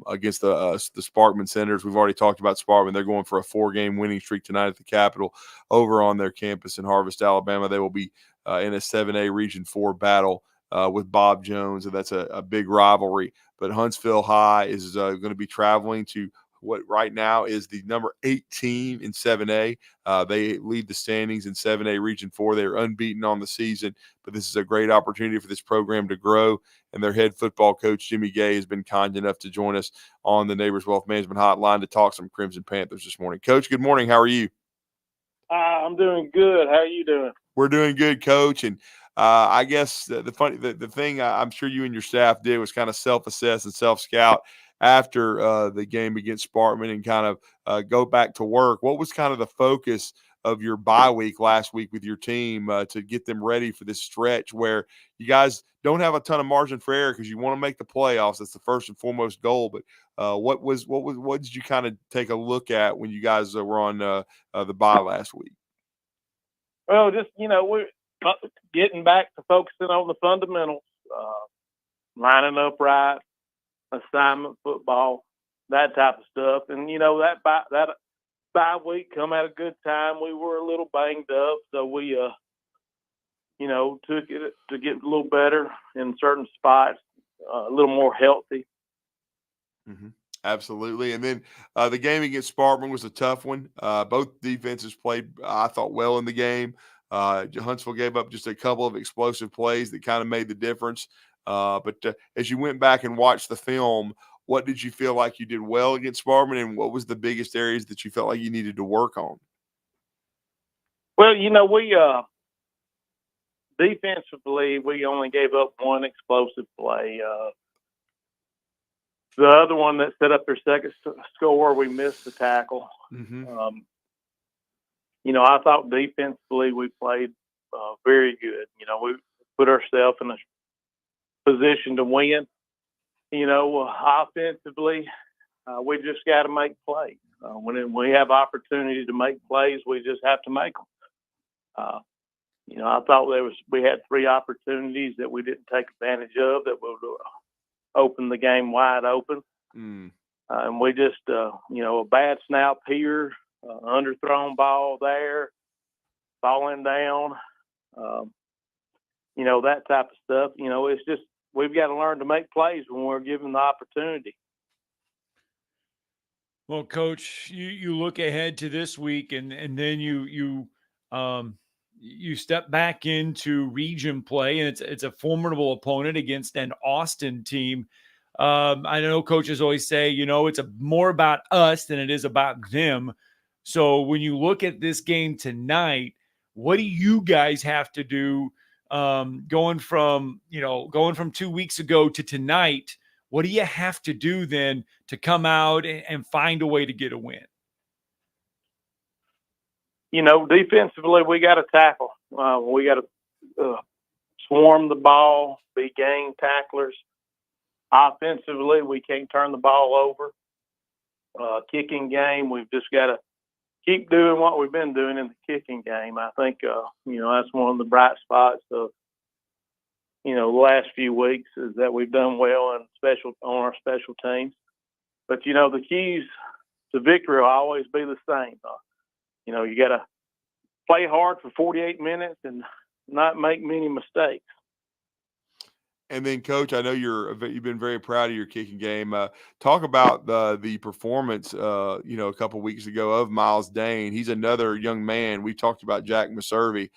against the Sparkman Senators. We've already talked about Sparkman. They're going for a 4-game winning streak tonight at the Capitol over on their campus in Harvest, Alabama. They will be in a 7A Region 4 battle with Bob Jones, and that's a big rivalry. But Huntsville High is going to be traveling to what right now is the number 8 team in 7A. They lead the standings in 7A Region 4. They're unbeaten on the season, but this is a great opportunity for this program to grow. And their head football coach, Jimmy Gay, has been kind enough to join us on the Neighbors Wealth Management Hotline to talk some Crimson Panthers this morning. Coach, good morning. How are you? I'm doing good. How are you doing? We're doing good, Coach. And I guess the thing I'm sure you and your staff did was kind of self-assess and self-scout after the game against Sparkman and kind of go back to work. What was kind of the focus of your bye week last week with your team to get them ready for this stretch where you guys don't have a ton of margin for error because you want to make the playoffs? That's the first and foremost goal. But what did you kind of take a look at when you guys were on the bye last week? Well, just, we're getting back to focusing on the fundamentals, lining up right, assignment football, that type of stuff. And, that bye week come at a good time. We were a little banged up, so we, took it to get a little better in certain spots, a little more healthy. Mm-hmm. Absolutely. And then the game against Sparkman was a tough one. Both defenses played, I thought, well in the game. Huntsville gave up just a couple of explosive plays that kind of made the difference. But as you went back and watched the film, what did you feel like you did well against Sparkman, and what was the biggest areas that you felt like you needed to work on? Well, we defensively, we only gave up one explosive play. The other one that set up their second score, we missed the tackle. Mm-hmm. I thought defensively we played very good. We put ourselves in a position to win. Offensively, we just got to make plays. When we have opportunity to make plays, we just have to make them. I thought we had 3 opportunities that we didn't take advantage of that would open the game wide open. And we just, a bad snap here, underthrown ball there, falling down, that type of stuff. It's just we've got to learn to make plays when we're given the opportunity. Well, Coach, you look ahead to this week, and then you step back into region play, and it's a formidable opponent against an Austin team. I know coaches always say, it's more about us than it is about them. So when you look at this game tonight, what do you guys have to do going from 2 weeks ago to tonight? What do you have to do then to come out and find a way to get a win? Defensively, we got to tackle. We got to swarm the ball, be gang tacklers. Offensively, we can't turn the ball over. kicking game. We've just got to keep doing what we've been doing in the kicking game. I think, that's one of the bright spots of, the last few weeks is that we've done well on our special teams. But, the keys to victory will always be the same. You got to play hard for 48 minutes and not make many mistakes. And then, Coach, I know you've been very proud of your kicking game. Talk about the performance, a couple weeks ago of Miles Dane. He's another young man. We talked about Jack Maservi,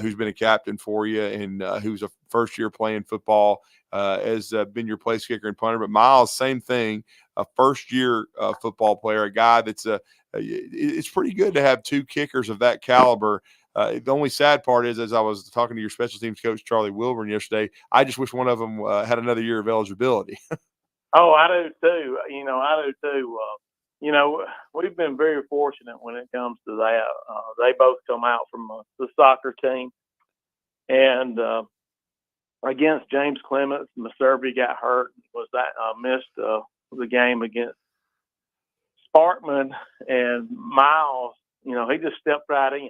who's been a captain for you and who's a first year playing football, has been your place kicker and punter. But Miles, same thing, a first year football player, a guy that's it's pretty good to have two kickers of that caliber. The only sad part is, as I was talking to your special teams coach, Charlie Wilburn, yesterday, I just wish one of them had another year of eligibility. Oh, I do too. I do too. We've been very fortunate when it comes to that. They both come out from the soccer team. And against James Clements, Maservi got hurt, missed the game against Sparkman, and Miles, he just stepped right in.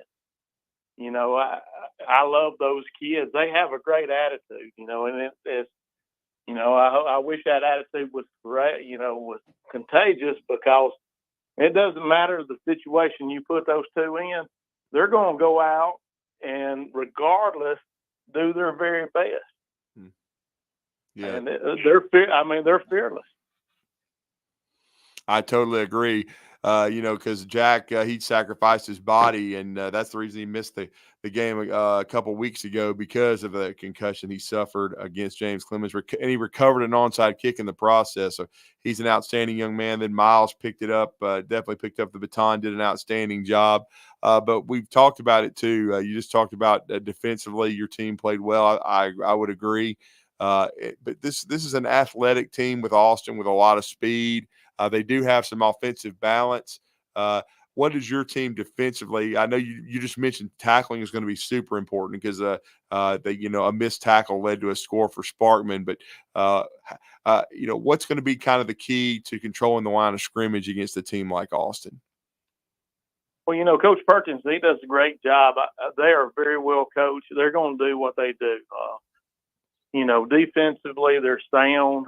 I love those kids. They have a great attitude, and it's I wish that attitude was great, was contagious, because it doesn't matter the situation you put those two in, they're going to go out and regardless do their very best. Yeah. And they're fearless. I totally agree. Because Jack, he sacrificed his body, and that's the reason he missed the game a couple weeks ago, because of the concussion he suffered against James Clemens, and he recovered an onside kick in the process. So he's an outstanding young man. Then Miles picked it up, definitely picked up the baton, did an outstanding job. But we've talked about it too. You just talked about defensively, your team played well. I would agree. But this is an athletic team with Austin with a lot of speed. They do have some offensive balance. What is your team defensively? I know you just mentioned tackling is going to be super important because a missed tackle led to a score for Sparkman. But what's going to be kind of the key to controlling the line of scrimmage against a team like Austin? Well, Coach Perkins, he does a great job. They are very well coached. They're going to do what they do. Defensively, they're sound.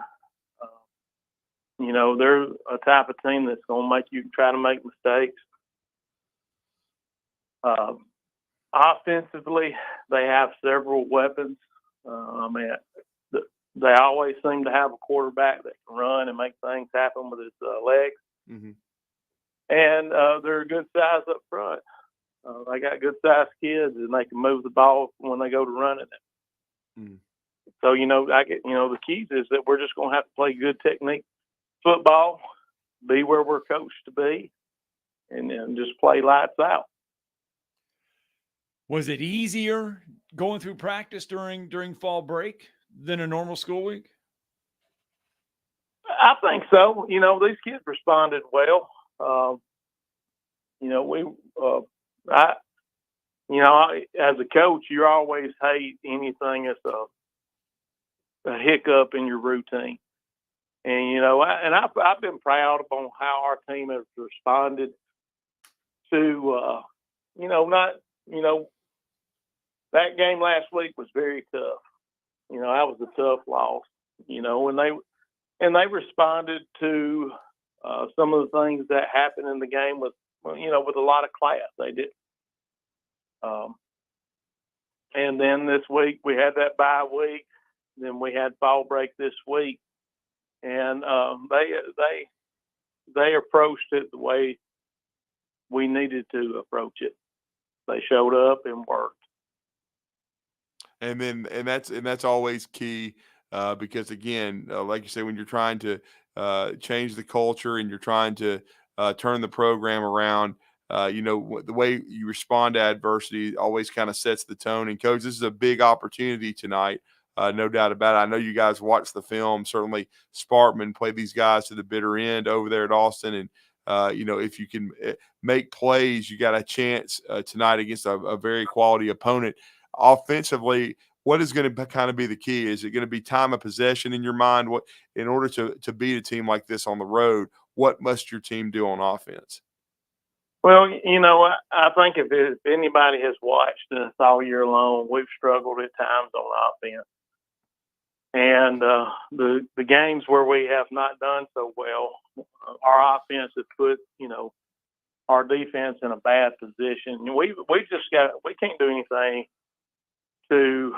They're a type of team that's going to make you try to make mistakes. Offensively, they have several weapons. They always seem to have a quarterback that can run and make things happen with his legs. Mm-hmm. And they're a good size up front. They got good sized kids, and they can move the ball when they go to running it. Mm-hmm. So, the keys is that we're just going to have to play good technique football, be where we're coached to be, and then just play lights out. Was it easier going through practice during fall break than a normal school week? I think so. These kids responded well. As a coach, you always hate anything that's a hiccup in your routine. And, I've been proud on how our team has responded to, that game last week was very tough. That was a tough loss, and they responded to some of the things that happened in the game with a lot of class. They did. And then this week we had that bye week. Then we had fall break this week. And they approached it the way we needed to approach it. They showed up and worked. And that's always key because again, like you say, when you're trying to change the culture and you're trying to turn the program around, the way you respond to adversity always kind of sets the tone. And Coach, this is a big opportunity tonight. No doubt about it. I know you guys watched the film. Certainly Sparkman played these guys to the bitter end over there at Austin. And, if you can make plays, you got a chance tonight against a very quality opponent. Offensively, what is going to kind of be the key? Is it going to be time of possession in your mind? What, in order to beat a team like this on the road, what must your team do on offense? Well, I think if anybody has watched us all year long, we've struggled at times on offense. And the games where we have not done so well, our offense has put, our defense in a bad position. We can't do anything to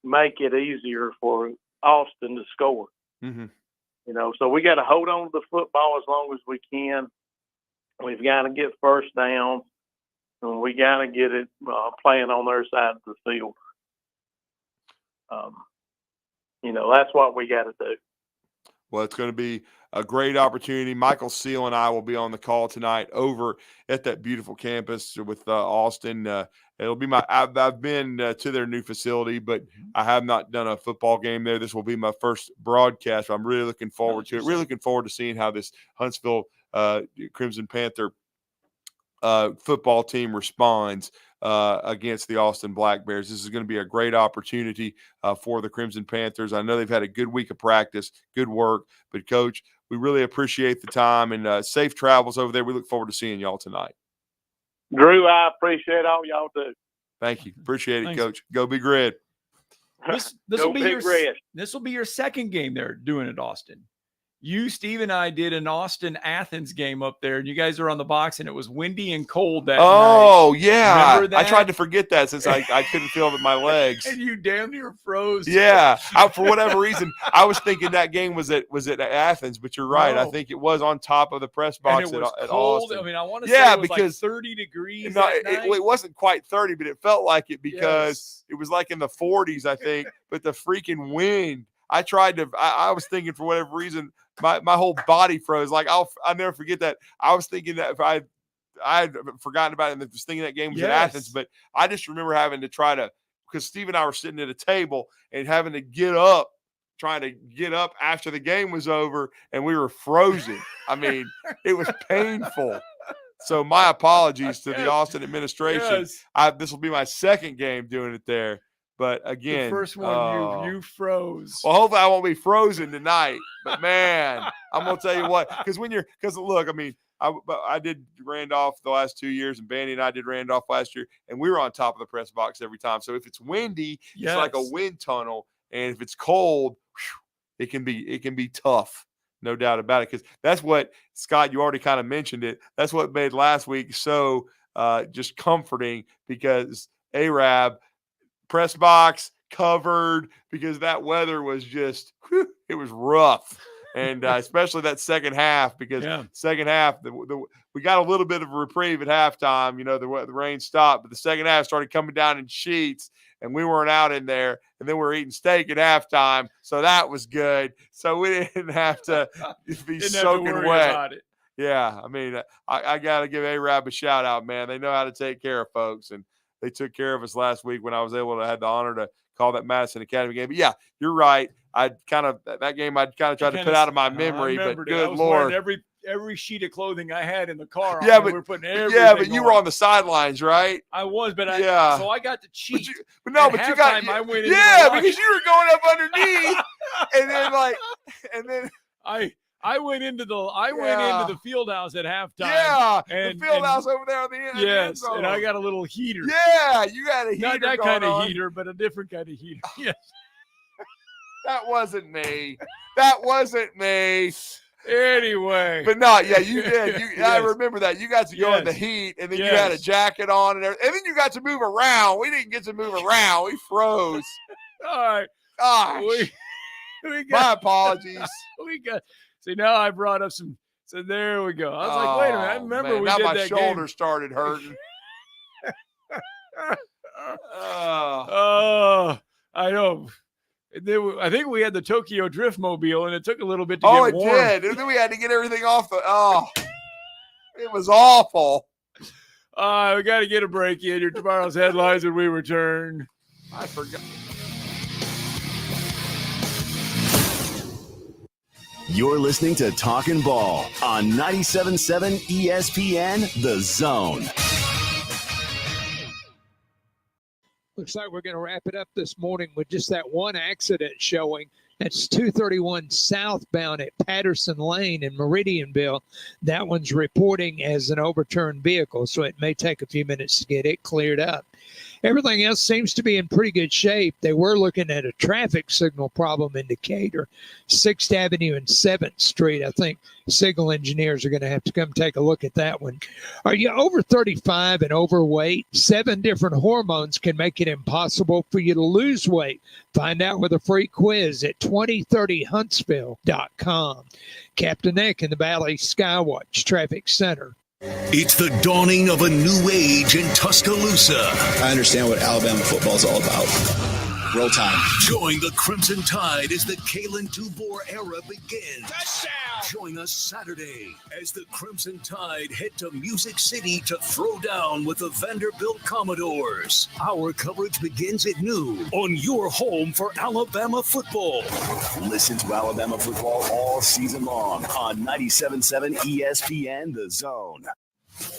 make it easier for Austin to score. Mm-hmm. So we got to hold on to the football as long as we can. We've got to get first down, and we got to get it playing on their side of the field. That's what we got to do. Well, it's going to be a great opportunity. Michael Seal and I will be on the call tonight over at that beautiful campus with Austin. It'll be I've been to their new facility, but I have not done a football game there. This will be my first broadcast. I'm really looking forward to it. Really looking forward to seeing how this Huntsville Crimson Panther football team responds against the Austin Black Bears. This is going to be a great opportunity for the Crimson Panthers. I know they've had a good week of practice, good work, but Coach, we really appreciate the time and safe travels over there. We look forward to seeing y'all tonight. Drew, I appreciate all y'all do. Thank you. Appreciate it, Thanks. Coach. Go Big Red. This Go will be Big Red. this will be your second game there doing it, Austin. You, Steve, and I did an Austin-Athens game up there, and you guys are on the box, and it was windy and cold that night. Oh, yeah. Remember that? I tried to forget that since I couldn't feel it with my legs. And you damn near froze. Yeah. For whatever reason, I was thinking that game was at Athens, but you're right. I No. think it was on top of the press box And it was at cold. Austin. I mean, I want to Yeah, say it was because like 30 degrees No, that night. it wasn't quite 30, but it felt like it because Yes. it was like in the 40s, I think. But the freaking wind, I was thinking for whatever reason, my whole body froze. Like I'll never forget that. I was thinking that if I had forgotten about it and was thinking that game was at Athens, but I just remember having to try to, because Steve and I were sitting at a table and having to trying to get up after the game was over, and we were frozen. I mean, it was painful. So my apologies to the Austin administration. Yes. This will be my second game doing it there. But again, The first one, you froze. well, hopefully I won't be frozen tonight. But man, I'm gonna tell you what, because look, I mean, I did Randolph the last 2 years, and Bandy and I did Randolph last year, and we were on top of the press box every time. So if it's windy, it's like a wind tunnel, and if it's cold, it can be tough. No doubt about it, because that's what, Scott, you already kind of mentioned it. That's what made last week so just comforting, because Arab press box covered, because that weather was just, it was rough. And especially that second half, because second half, we got a little bit of a reprieve at halftime. The rain stopped, but the second half started coming down in sheets, and we weren't out in there. And then we were eating steak at halftime, so that was good. So we didn't have to be soaking wet. About it. Yeah, I mean, I got to give A-Rab a shout out, man. They know how to take care of folks, and they took care of us last week when I was able to have the honor to call that Madison Academy game. But yeah, you're right. That game I'd kind of tried to put out of my memory, but good Lord. Every sheet of clothing I had in the car. Yeah, but we were putting everything but you were on the sidelines, right? I was, but so I got to cheat. But you got. I went into because you were going up underneath, and then I went into the field house at halftime. Yeah, and, the field house over there on the end. Yes, and I got a little heater. Yeah, you got a heater. Not that going kind of on. heater, but a different kind of heater. Yes. That wasn't me. That wasn't me. Anyway. But no, yeah, you did. I remember that. You got to go in the heat, and then you had a jacket on, and everything. And then you got to move around. We didn't get to move around. We froze. All right. Gosh. My apologies. See, now I brought up some. So there we go. I was like, wait a minute. I remember we did my that shoulder game. started hurting. I know. I think we had the Tokyo Drift Mobile, and it took a little bit to get warm. Oh, it did. And then we had to get everything off it was awful. We got to get a break in. Your tomorrow's headlines when we return. I forgot. You're listening to Talkin' Ball on 97.7 ESPN, The Zone. Looks like we're going to wrap it up this morning with just that one accident showing. That's 231 southbound at Patterson Lane in Meridianville. That one's reporting as an overturned vehicle, so it may take a few minutes to get it cleared up. Everything else seems to be in pretty good shape. They were looking at a traffic signal problem in Decatur, 6th Avenue and 7th Street. I think signal engineers are going to have to come take a look at that one. Are you over 35 and overweight? 7 different hormones can make it impossible for you to lose weight. Find out with a free quiz at 2030huntsville.com. Captain Nick in the Valley Skywatch Traffic Center. It's the dawning of a new age in Tuscaloosa. I understand what Alabama football is all about. Roll Tide. Join the Crimson Tide as the Kalen DuBois era begins. Touchdown! Join us Saturday as the Crimson Tide head to Music City to throw down with the Vanderbilt Commodores. Our coverage begins at noon on your home for Alabama football. Listen to Alabama football all season long on 97.7 ESPN The Zone.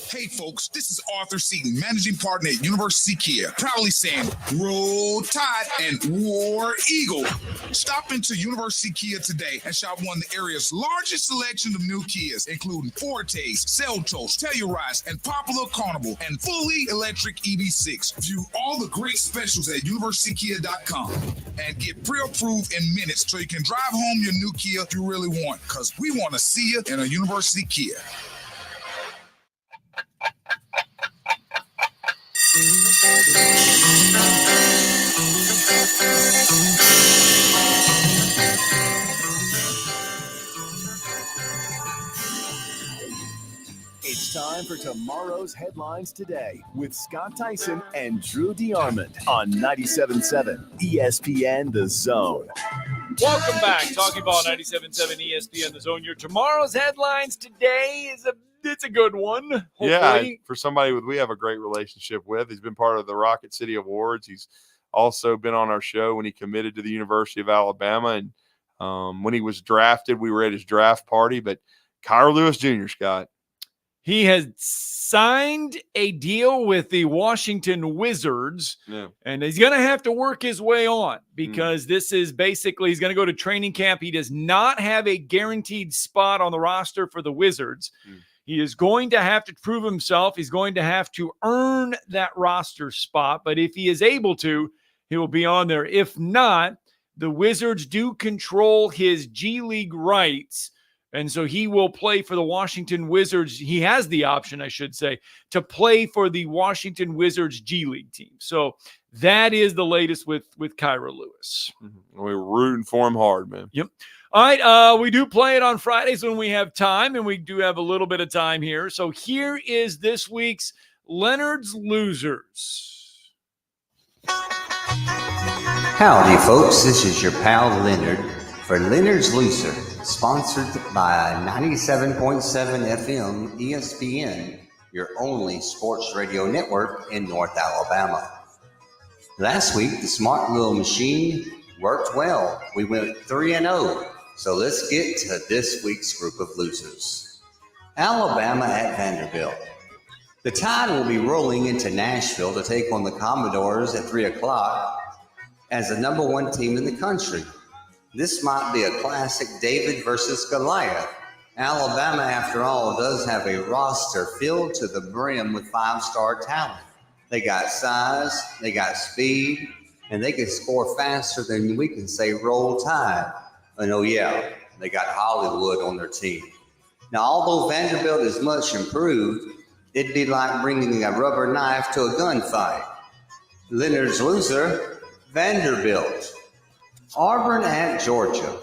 Hey folks, this is Arthur Seaton, managing partner at University Kia, proudly saying Roll Tide and War Eagle. Stop into University Kia today and shop one of the area's largest selection of new Kias, including Fortes, Seltos, Telluride, and Popular Carnival, and fully electric EV6. View all the great specials at universitykia.com and get pre-approved in minutes so you can drive home your new Kia you really want, because we want to see you in a University Kia. It's time for tomorrow's headlines today with Scott Tyson and Drew DeArmond on 97.7 ESPN The Zone. Welcome back. Talking Ball 97.7 ESPN The Zone. Your tomorrow's headlines today it's a good one. Hopefully. Yeah, for somebody we have a great relationship with. He's been part of the Rocket City Awards. He's also been on our show when he committed to the University of Alabama. And when he was drafted, we were at his draft party. But Kira Lewis Jr., Scott. He has signed a deal with the Washington Wizards, and he's going to have to work his way on because this is basically he's going to go to training camp. He does not have a guaranteed spot on the roster for the Wizards. He is going to have to prove himself. He's going to have to earn that roster spot, but if he is able to, he will be on there. If not, the Wizards do control his G League rights. And so he will play for the Washington Wizards. He has the option, I should say, to play for the Washington Wizards G League team. So that is the latest with Kira Lewis. We're rooting for him hard, man. Yep. All right. We do play it on Fridays when we have time, and we do have a little bit of time here. So here is this week's Leonard's Losers. Howdy, folks. This is your pal Leonard for Leonard's Loser, sponsored by 97.7 FM ESPN, your only sports radio network in North Alabama. Last week, the smart little machine worked well. We went 3-0. So let's get to this week's group of losers. Alabama at Vanderbilt. The Tide will be rolling into Nashville to take on the Commodores at 3 o'clock as the #1 team in the country. This might be a classic David versus Goliath. Alabama, after all, does have a roster filled to the brim with 5-star talent. They got size, they got speed, and they can score faster than we can say Roll Tide. And oh yeah, they got Hollywood on their team. Now, although Vanderbilt is much improved, it'd be like bringing a rubber knife to a gunfight. Leonard's Loser, Vanderbilt. Auburn at Georgia.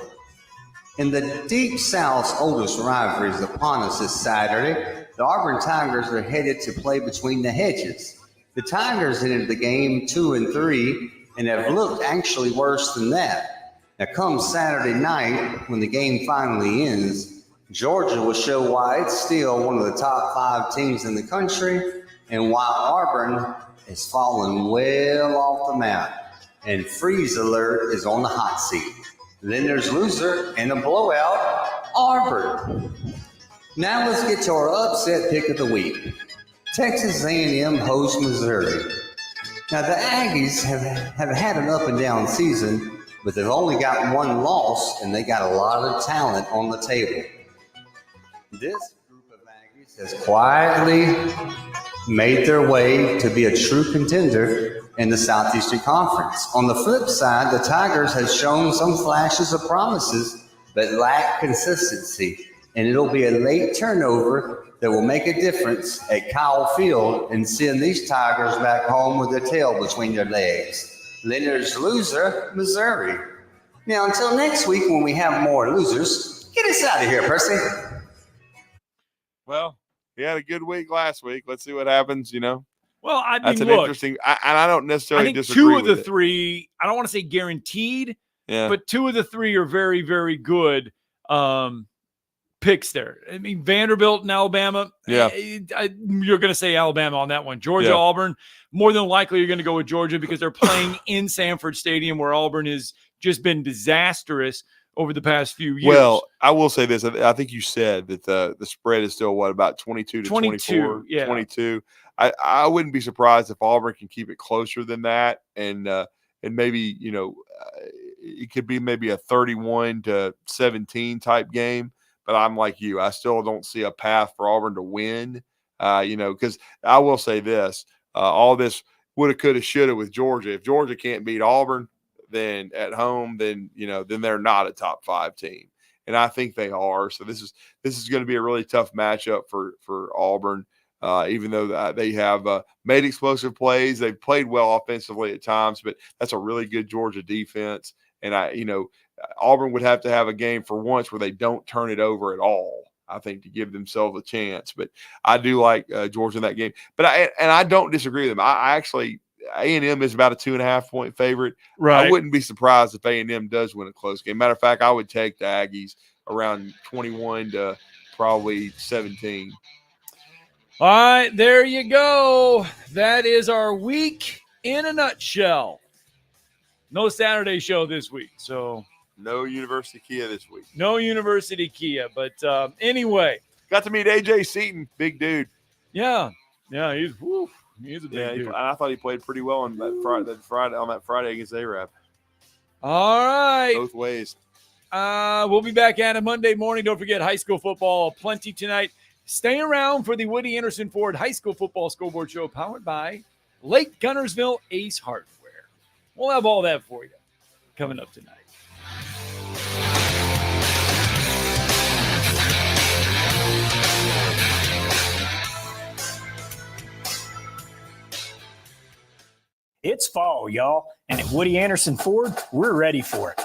In the Deep South's oldest rivalry is upon us this Saturday. The Auburn Tigers are headed to play between the hedges. The Tigers entered the game 2-3 and have looked actually worse than that. Now, come Saturday night, when the game finally ends, Georgia will show why it's still one of the top 5 teams in the country and why Auburn has fallen well off the map. And freeze alert is on the hot seat. Leonard's Loser in a blowout, Auburn. Now let's get to our upset pick of the week. Texas A&M hosts Missouri. Now the Aggies have had an up and down season, but they've only got one loss, and they got a lot of talent on the table. This group of Aggies has quietly made their way to be a true contender in the Southeastern Conference. On the flip side, the Tigers have shown some flashes of promises, but lack consistency, and it'll be a late turnover that will make a difference at Kyle Field and send these Tigers back home with their tail between their legs. Leonard's loser, Missouri. Now, until next week when we have more losers, get us out of here, Percy. Well, he had a good week last week. Let's see what happens, Well, I mean, That's an look, interesting – I don't necessarily I think disagree two of with the it. three, I don't want to say guaranteed, Yeah. but two of the three are very, very good picks there. I mean, Vanderbilt and Alabama. Yeah. You're going to say Alabama on that one. Georgia, Yeah. Auburn. More than likely, you're going to go with Georgia because they're playing in Sanford Stadium, where Auburn has just been disastrous over the past few years. Well, I will say this. I think you said that the spread is still, about 22 to 22, 24? yeah. 22. I wouldn't be surprised if Auburn can keep it closer than that. And maybe, it could be maybe a 31 to 17 type game. But I'm like you. I still don't see a path for Auburn to win, because I will say this. All this woulda, coulda, shoulda with Georgia. If Georgia can't beat Auburn, then at home, then they're not a top 5 team. And I think they are. So this is going to be a really tough matchup for Auburn, even though they have made explosive plays. They've played well offensively at times, but that's a really good Georgia defense. And Auburn would have to have a game for once where they don't turn it over at all, I think, to give themselves a chance. But I do like Georgia in that game. But I don't disagree with them. I actually A&M is about a 2.5-point favorite. Right. I wouldn't be surprised if A&M does win a close game. Matter of fact, I would take the Aggies around 21 to probably 17. All right, there you go. That is our week in a nutshell. No Saturday show this week, so no University Kia this week. No University Kia, but anyway, got to meet AJ Seaton, big dude. Yeah, he's a big dude. I thought he played pretty well on that Friday against A-Rap. All right, both ways. We'll be back at it Monday morning. Don't forget high school football plenty tonight. Stay around for the Woody Anderson Ford High School Football Scoreboard Show, powered by Lake Gunnersville Ace Hardware. We'll have all that for you coming up tonight. It's fall, y'all, and at Woody Anderson Ford, we're ready for it.